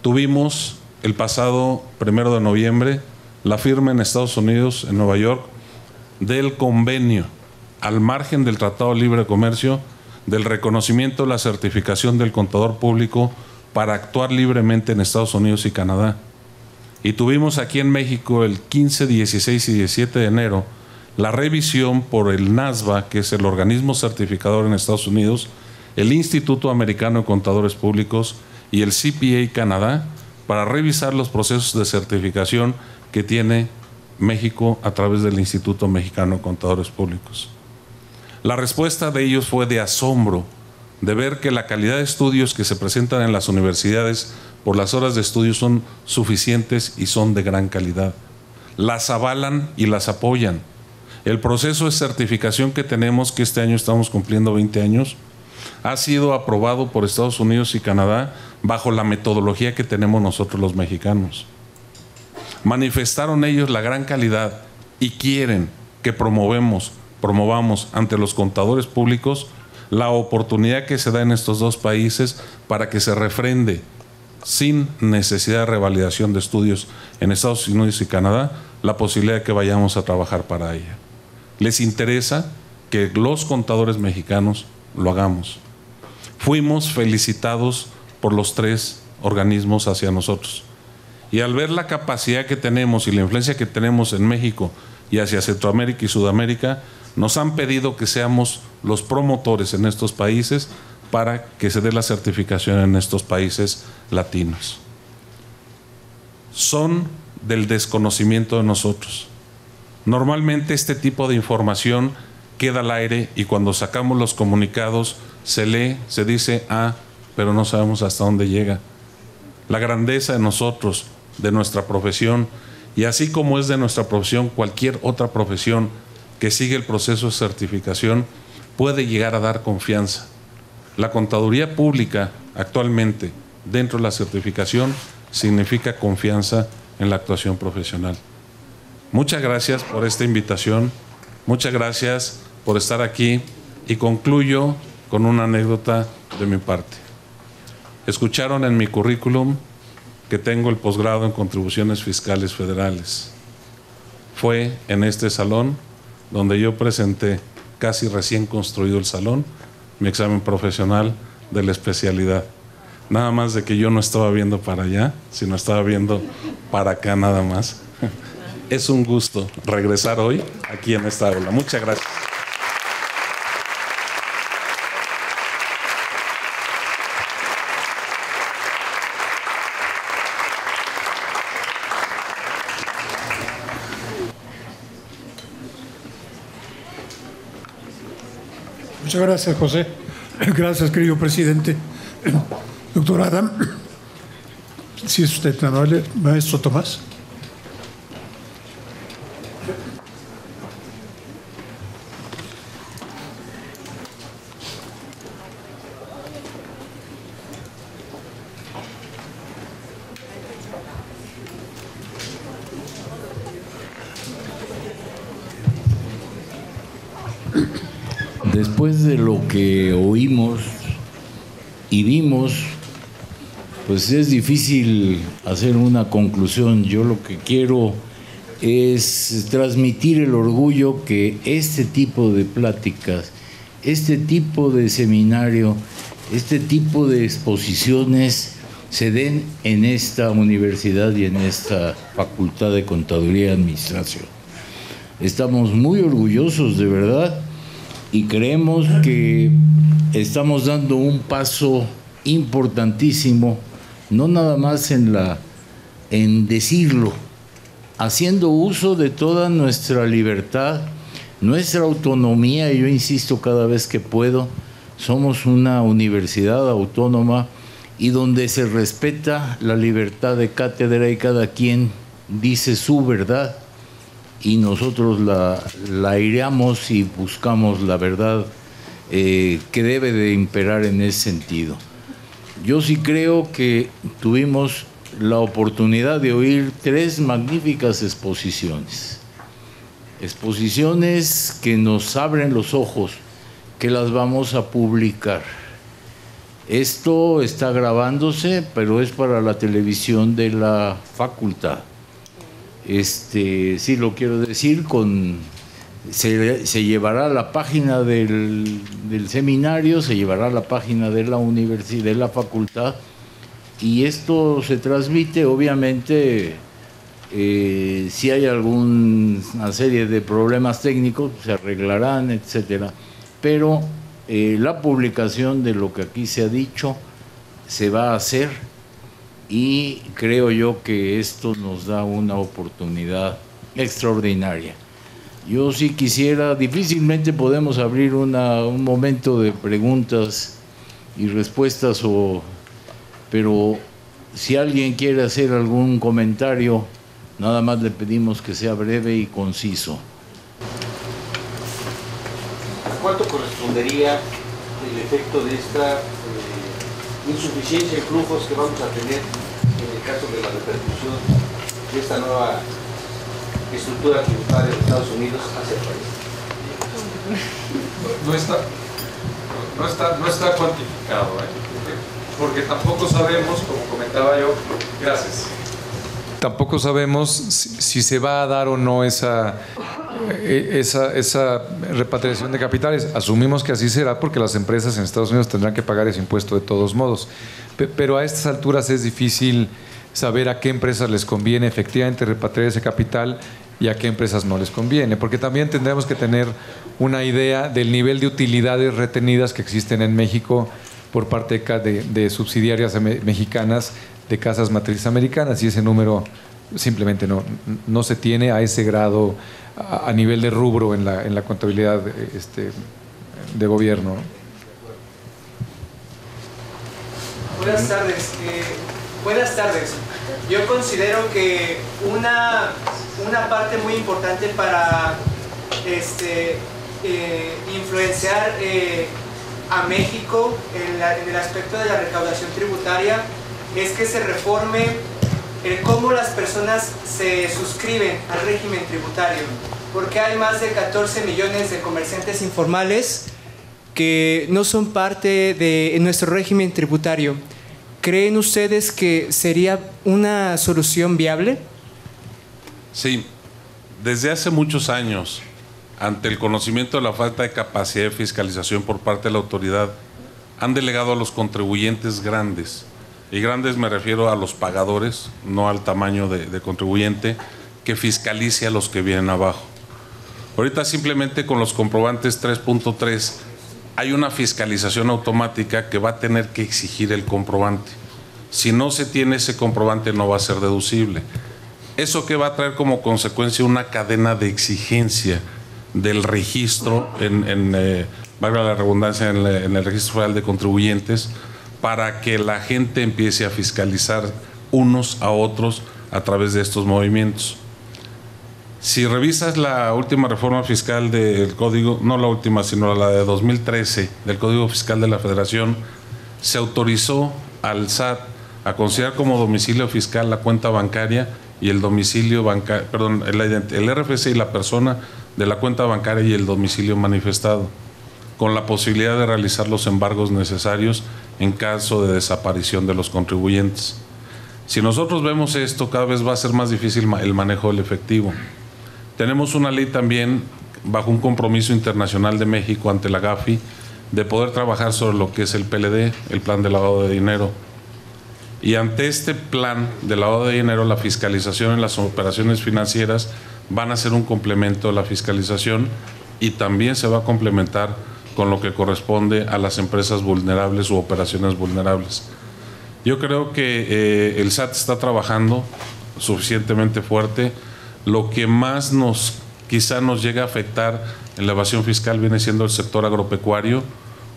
Tuvimos el pasado 1 de noviembre la firma en Estados Unidos, en Nueva York, del convenio, al margen del Tratado de Libre Comercio, del reconocimiento de la certificación del contador público para actuar libremente en Estados Unidos y Canadá. Y tuvimos aquí en México el 15, 16 y 17 de enero la revisión por el NASBA, que es el organismo certificador en Estados Unidos, el Instituto Americano de Contadores Públicos y el CPA Canadá, para revisar los procesos de certificación que tiene México a través del Instituto Mexicano de Contadores Públicos. La respuesta de ellos fue de asombro, de ver que la calidad de estudios que se presentan en las universidades por las horas de estudio son suficientes y son de gran calidad. Las avalan y las apoyan. El proceso de certificación que tenemos, que este año estamos cumpliendo 20 años, ha sido aprobado por Estados Unidos y Canadá bajo la metodología que tenemos nosotros los mexicanos. Manifestaron ellos la gran calidad y quieren que promovamos ante los contadores públicos la oportunidad que se da en estos dos países para que se refrende sin necesidad de revalidación de estudios en Estados Unidos y Canadá la posibilidad de que vayamos a trabajar para ella. Les interesa que los contadores mexicanos lo hagamos. Fuimos felicitados por los tres organismos hacia nosotros. Y al ver la capacidad que tenemos y la influencia que tenemos en México y hacia Centroamérica y Sudamérica, nos han pedido que seamos los promotores en estos países para que se dé la certificación en estos países latinos. Son del desconocimiento de nosotros. Normalmente este tipo de información queda al aire y cuando sacamos los comunicados se lee, se dice, pero no sabemos hasta dónde llega. La grandeza de nosotros, de nuestra profesión, y así como es de nuestra profesión, cualquier otra profesión que sigue el proceso de certificación puede llegar a dar confianza. La contaduría pública actualmente dentro de la certificación significa confianza en la actuación profesional. Muchas gracias por esta invitación, muchas gracias por estar aquí y concluyo con una anécdota de mi parte. Escucharon en mi currículum que tengo el posgrado en contribuciones fiscales federales. Fue en este salón donde yo presenté, casi recién construido el salón, mi examen profesional de la especialidad. Nada más de que yo no estaba viendo para allá, sino estaba viendo para acá nada más. Es un gusto regresar hoy aquí en esta aula. Muchas gracias. Muchas gracias, José. Gracias, querido presidente. Doctor Adam, si es usted tan amable, maestro Tomás. Después de lo que oímos y vimos, pues es difícil hacer una conclusión. Yo lo que quiero es transmitir el orgullo que este tipo de pláticas, este tipo de seminario, este tipo de exposiciones se den en esta universidad y en esta Facultad de Contaduría y Administración. Estamos muy orgullosos, de verdad, y creemos que estamos dando un paso importantísimo, no nada más en decirlo, haciendo uso de toda nuestra libertad, nuestra autonomía. Yo insisto cada vez que puedo, somos una universidad autónoma y donde se respeta la libertad de cátedra y cada quien dice su verdad y nosotros la aireamos y buscamos la verdad que debe de imperar en ese sentido. Yo sí creo que tuvimos la oportunidad de oír 3 magníficas exposiciones. Exposiciones que nos abren los ojos, que las vamos a publicar. Esto está grabándose, pero es para la televisión de la facultad. Sí lo quiero decir, se llevará a la página del seminario, se llevará a la página de la universidad, de la facultad, y esto se transmite, obviamente, si hay alguna serie de problemas técnicos, se arreglarán, etcétera, pero la publicación de lo que aquí se ha dicho se va a hacer, y creo yo que esto nos da una oportunidad extraordinaria. Yo sí quisiera, difícilmente podemos abrir un momento de preguntas y respuestas, pero si alguien quiere hacer algún comentario, nada más le pedimos que sea breve y conciso. ¿A cuánto correspondería el efecto de esta insuficiencia en flujos que vamos a tener en el caso de la repercusión de esta nueva estructura tributaria de Estados Unidos hacia el país? No está cuantificado, porque tampoco sabemos, como comentaba yo, gracias. Tampoco sabemos si se va a dar o no esa repatriación de capitales. Asumimos que así será porque las empresas en Estados Unidos tendrán que pagar ese impuesto de todos modos. Pero a estas alturas es difícil saber a qué empresas les conviene efectivamente repatriar ese capital y a qué empresas no les conviene, porque también tendremos que tener una idea del nivel de utilidades retenidas que existen en México por parte de subsidiarias mexicanas de casas matrices americanas, y ese número simplemente no se tiene a ese grado a nivel de rubro en la contabilidad de gobierno. Buenas tardes. Buenas tardes. Yo considero que una parte muy importante para influenciar a México en el aspecto de la recaudación tributaria es que se reforme cómo las personas se suscriben al régimen tributario, porque hay más de 14 millones de comerciantes informales que no son parte de nuestro régimen tributario. ¿Creen ustedes que sería una solución viable? Sí, desde hace muchos años, ante el conocimiento de la falta de capacidad de fiscalización por parte de la autoridad, han delegado a los contribuyentes grandes, y grandes me refiero a los pagadores, no al tamaño de contribuyente, que fiscalice a los que vienen abajo. Ahorita simplemente con los comprobantes 3.3 hay una fiscalización automática que va a tener que exigir el comprobante. Si no se tiene ese comprobante no va a ser deducible. ¿Eso qué va a traer como consecuencia? Una cadena de exigencia del registro, valga la redundancia, en el Registro Federal de Contribuyentes, para que la gente empiece a fiscalizar unos a otros a través de estos movimientos. Si revisas la última reforma fiscal del Código, no la última, sino la de 2013, del Código Fiscal de la Federación, se autorizó al SAT a considerar como domicilio fiscal la cuenta bancaria y el domicilio bancario, perdón, el RFC y la persona de la cuenta bancaria y el domicilio manifestado, con la posibilidad de realizar los embargos necesarios en caso de desaparición de los contribuyentes. Si nosotros vemos esto, cada vez va a ser más difícil el manejo del efectivo. Tenemos una ley también, bajo un compromiso internacional de México ante la GAFI, de poder trabajar sobre lo que es el PLD, el plan de lavado de dinero. Y ante este plan de lavado de dinero, la fiscalización en las operaciones financieras van a ser un complemento a la fiscalización, y también se va a complementar con lo que corresponde a las empresas vulnerables u operaciones vulnerables. Yo creo que el SAT está trabajando suficientemente fuerte. Lo que más quizá nos llega a afectar en la evasión fiscal viene siendo el sector agropecuario,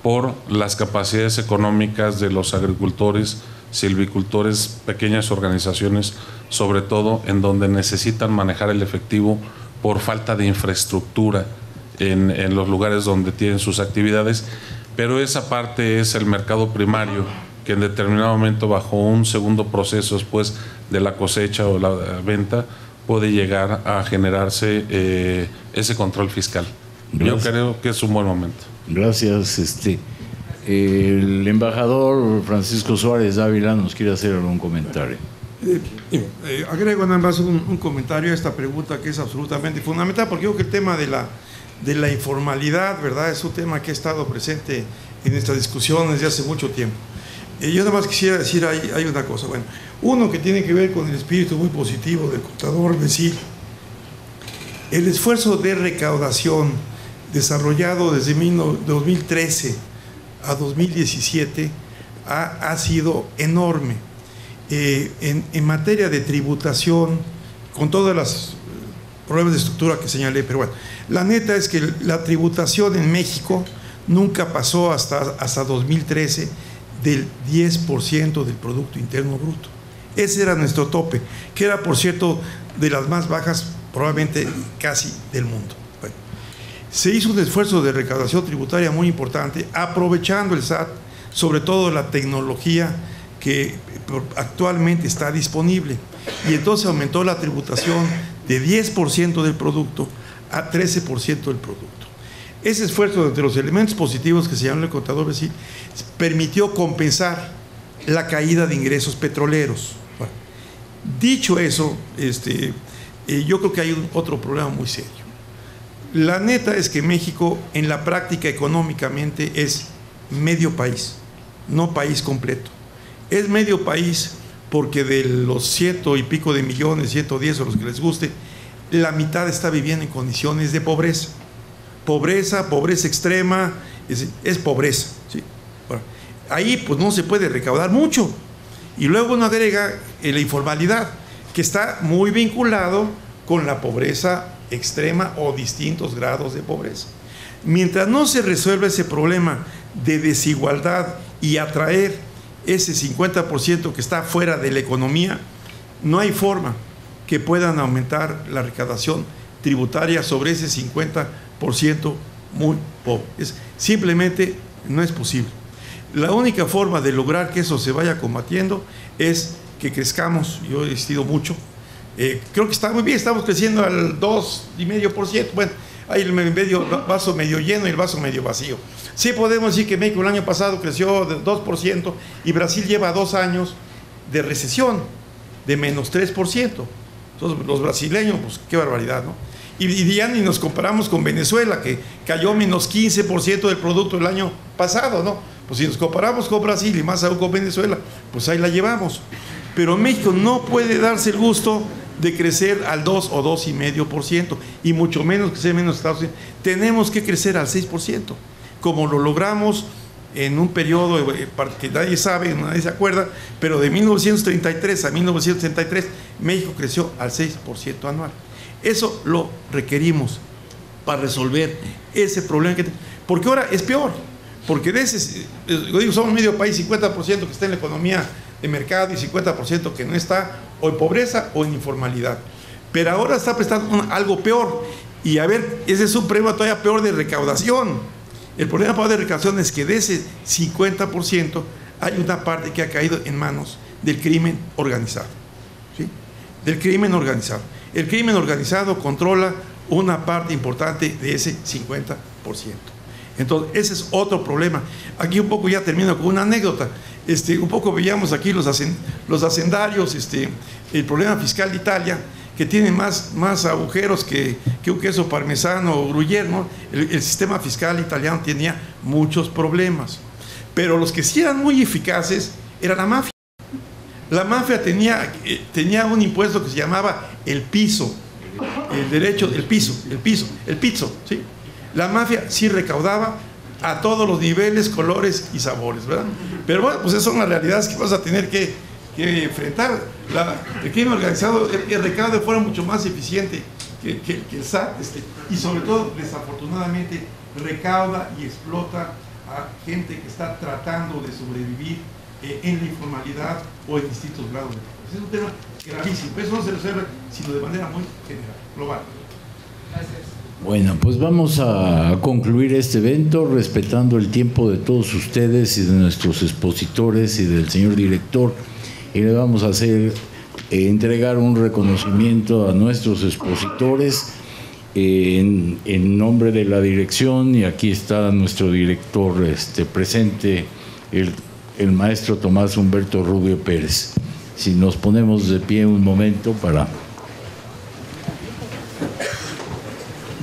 por las capacidades económicas de los agricultores, silvicultores, pequeñas organizaciones, sobre todo en donde necesitan manejar el efectivo por falta de infraestructura en los lugares donde tienen sus actividades. Pero esa parte es el mercado primario, que en determinado momento, bajo un segundo proceso después de la cosecha o la venta, puede llegar a generarse ese control fiscal. Gracias. Yo creo que es un buen momento. Gracias. El embajador Francisco Suárez Dávila nos quiere hacer algún comentario. Agrego nada más un comentario a esta pregunta, que es absolutamente fundamental, porque creo que el tema de la informalidad, ¿verdad?, es un tema que ha estado presente en esta discusión desde hace mucho tiempo. Yo nada más quisiera decir, hay una cosa, bueno, uno que tiene que ver con el espíritu muy positivo del contador Becil. El esfuerzo de recaudación desarrollado desde 2013 a 2017 ha sido enorme. En materia de tributación, con todos los problemas de estructura que señalé, pero bueno, la neta es que la tributación en México nunca pasó hasta 2013 del 10% del Producto Interno Bruto. Ese era nuestro tope, que era, por cierto, de las más bajas probablemente casi del mundo. Bueno, se hizo un esfuerzo de recaudación tributaria muy importante, aprovechando el SAT, sobre todo la tecnología que actualmente está disponible, y entonces aumentó la tributación de 10% del producto a 13% del producto. Ese esfuerzo, entre los elementos positivos que señaló el contador Becil, permitió compensar la caída de ingresos petroleros. Bueno, dicho eso, yo creo que hay otro problema muy serio. La neta es que México, en la práctica económicamente, es medio país, no país completo. Es medio país porque de los 100 y pico de millones, 110 o los que les guste, la mitad está viviendo en condiciones de pobreza. Pobreza extrema, es pobreza, ¿sí? Bueno, ahí pues no se puede recaudar mucho. Y luego uno agrega la informalidad, que está muy vinculado con la pobreza extrema o distintos grados de pobreza. Mientras no se resuelva ese problema de desigualdad y atraer ese 50% que está fuera de la economía, no hay forma que puedan aumentar la recaudación tributaria sobre ese 50% muy pobre. Simplemente no es posible. La única forma de lograr que eso se vaya combatiendo es que crezcamos. Yo he insistido mucho. Creo que está muy bien, estamos creciendo al 2,5%. Bueno, hay el vaso medio lleno y el vaso medio vacío. Sí podemos decir que México el año pasado creció de 2% y Brasil lleva 2 años de recesión de menos 3%. Entonces, los brasileños, pues qué barbaridad, ¿no? Y ya ni nos comparamos con Venezuela, que cayó menos 15% del producto el año pasado, ¿no? Pues si nos comparamos con Brasil y más aún con Venezuela, pues ahí la llevamos. Pero México no puede darse el gusto de crecer al 2 o 2,5%, y mucho menos que sea menos Estados Unidos. Tenemos que crecer al 6%, como lo logramos en un periodo que nadie sabe, nadie se acuerda, pero de 1933 a 1933 México creció al 6% anual. Eso lo requerimos para resolver ese problema porque ahora es peor, porque de ese, yo digo, somos medio país, 50% que está en la economía de mercado y 50% que no está o en pobreza o en informalidad. Pero ahora está prestando algo peor, y a ver, ese es un problema todavía peor de recaudación. El problema peor de recaudación es que de ese 50% hay una parte que ha caído en manos del crimen organizado, ¿sí? Del crimen organizado. El crimen organizado controla una parte importante de ese 50%. Entonces, ese es otro problema. Aquí un poco ya termino con una anécdota. Un poco veíamos aquí los hacendarios, el problema fiscal de Italia, que tiene más agujeros que un queso parmesano o gruyère, ¿no? El sistema fiscal italiano tenía muchos problemas. Pero los que sí eran muy eficaces era la mafia. La mafia tenía un impuesto que se llamaba el piso, el pizzo, ¿sí? La mafia sí recaudaba a todos los niveles, colores y sabores, ¿verdad? Pero bueno, pues esas son las realidades que vas a tener que enfrentar. El crimen organizado recauda de forma mucho más eficiente que el SAT, y sobre todo, desafortunadamente, recauda y explota a gente que está tratando de sobrevivir en la informalidad o en distintos grados de pobreza. Es un tema gravísimo. Eso no se resuelve sino de manera muy general, global. Gracias. Bueno, pues vamos a concluir este evento respetando el tiempo de todos ustedes y de nuestros expositores y del señor director, y le vamos a hacer entregar un reconocimiento a nuestros expositores en nombre de la dirección, y aquí está nuestro director presente, el maestro Tomás Humberto Rubio Pérez. Si nos ponemos de pie un momento para...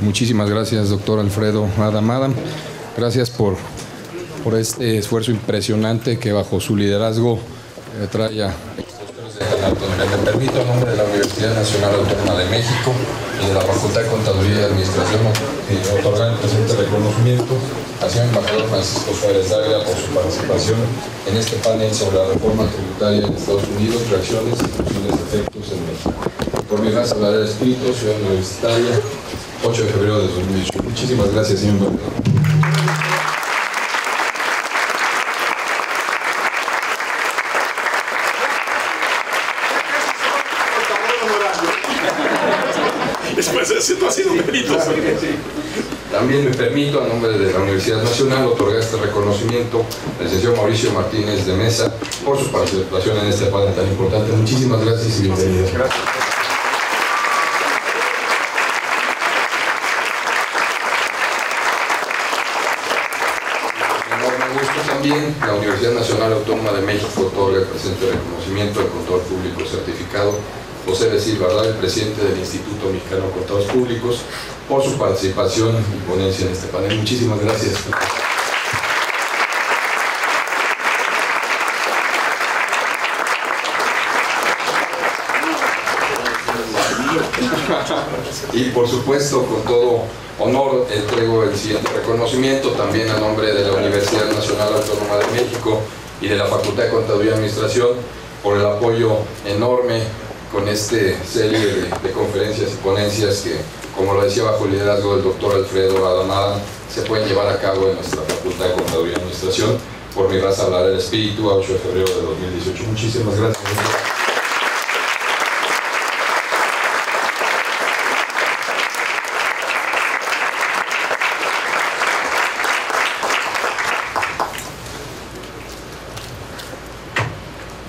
Muchísimas gracias, doctor Alfredo Adam. Gracias por por este esfuerzo impresionante que bajo su liderazgo trae a... Me permito, en nombre de la Universidad Nacional Autónoma de México y de la Facultad de Contaduría y Administración, otorgar el presente reconocimiento al señor embajador Francisco Suárez Dávila por su participación en este panel sobre la reforma tributaria en Estados Unidos, reacciones y posibles efectos en México. Por mi raza hablaré de escrito, Ciudad Universitaria, 8 de febrero de 2018. Muchísimas gracias, señor embajador. Después de eso, ha sido méritos. También me permito, a nombre de la Universidad Nacional, otorgar este reconocimiento al licenciado Mauricio Martínez de Mesa por su participación en este panel tan importante. Muchísimas gracias y bienvenidos. Gracias. Enorme gusto también, la Universidad Nacional Autónoma de México otorga el presente reconocimiento al contador público certificado José de Silva Ardal, presidente del Instituto Mexicano de Contadores Públicos, por su participación y ponencia en este panel. Muchísimas gracias. Y por supuesto, con todo honor, entrego el siguiente reconocimiento también a nombre de la Universidad Nacional Autónoma de México y de la Facultad de Contaduría y Administración por el apoyo enorme con esta serie de conferencias y ponencias que, como lo decía, bajo el liderazgo del doctor Alfredo Adamada, se pueden llevar a cabo en nuestra Facultad de Contaduría y Administración. Por mi raza hablaré del espíritu, a 8 de febrero de 2018. Muchísimas gracias.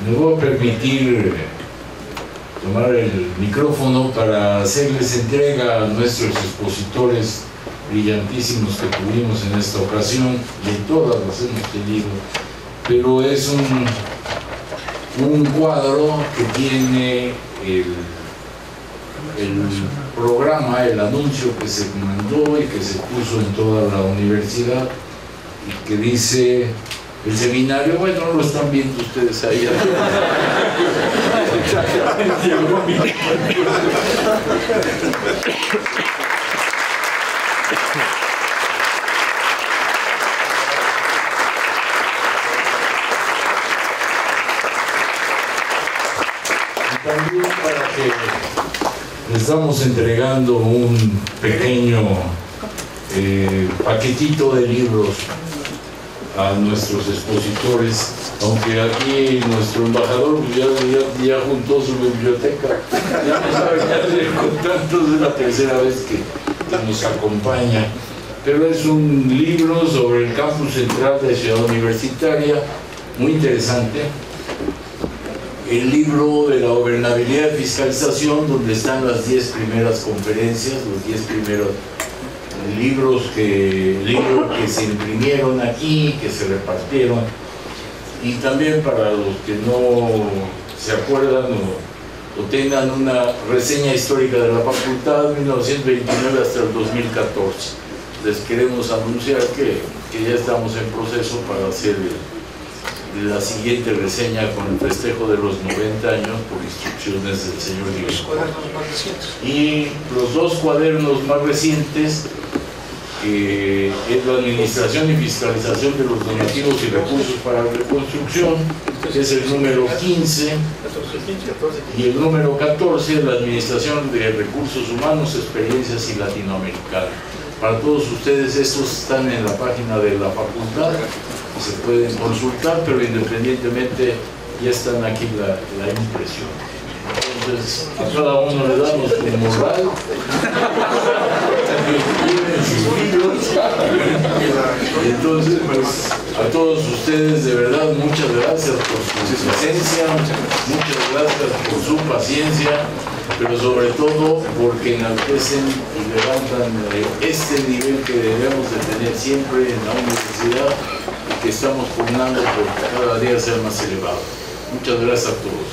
Me voy a permitir tomar el micrófono para hacerles entrega a nuestros expositores brillantísimos que tuvimos en esta ocasión, y todas las hemos tenido, pero es un cuadro que tiene el programa, el anuncio que se mandó y que se puso en toda la universidad y que dice: el seminario, bueno, no lo están viendo ustedes ahí. Y también para que les estamos entregando un pequeño paquetito de libros a nuestros expositores, aunque aquí nuestro embajador ya juntó su biblioteca, ya no sabe qué hacer con tantos, es la tercera vez que nos acompaña, pero es un libro sobre el campus central de Ciudad Universitaria, muy interesante. El libro de la gobernabilidad y fiscalización, donde están las 10 primeras conferencias, los 10 primeros libros que se imprimieron aquí, que se repartieron, y también para los que no se acuerdan o tengan una reseña histórica de la facultad 1929 hasta el 2014. Les queremos anunciar que ya estamos en proceso para hacer la siguiente reseña con el festejo de los 90 años por instrucciones del señor director. Y los 2 cuadernos más recientes, que es la administración y fiscalización de los donativos y recursos para la reconstrucción, que es el número 15, y el número 14, la administración de recursos humanos, experiencias y latinoamericana. Para todos ustedes estos están en la página de la facultad y se pueden consultar, pero independientemente ya están aquí la impresión. Entonces, a cada uno le damos un morral. Entonces, pues, a todos ustedes, de verdad, muchas gracias por su presencia, muchas gracias por su paciencia, pero sobre todo porque enaltecen y levantan este nivel que debemos de tener siempre en la universidad y que estamos pugnando porque cada día sea más elevado. Muchas gracias a todos.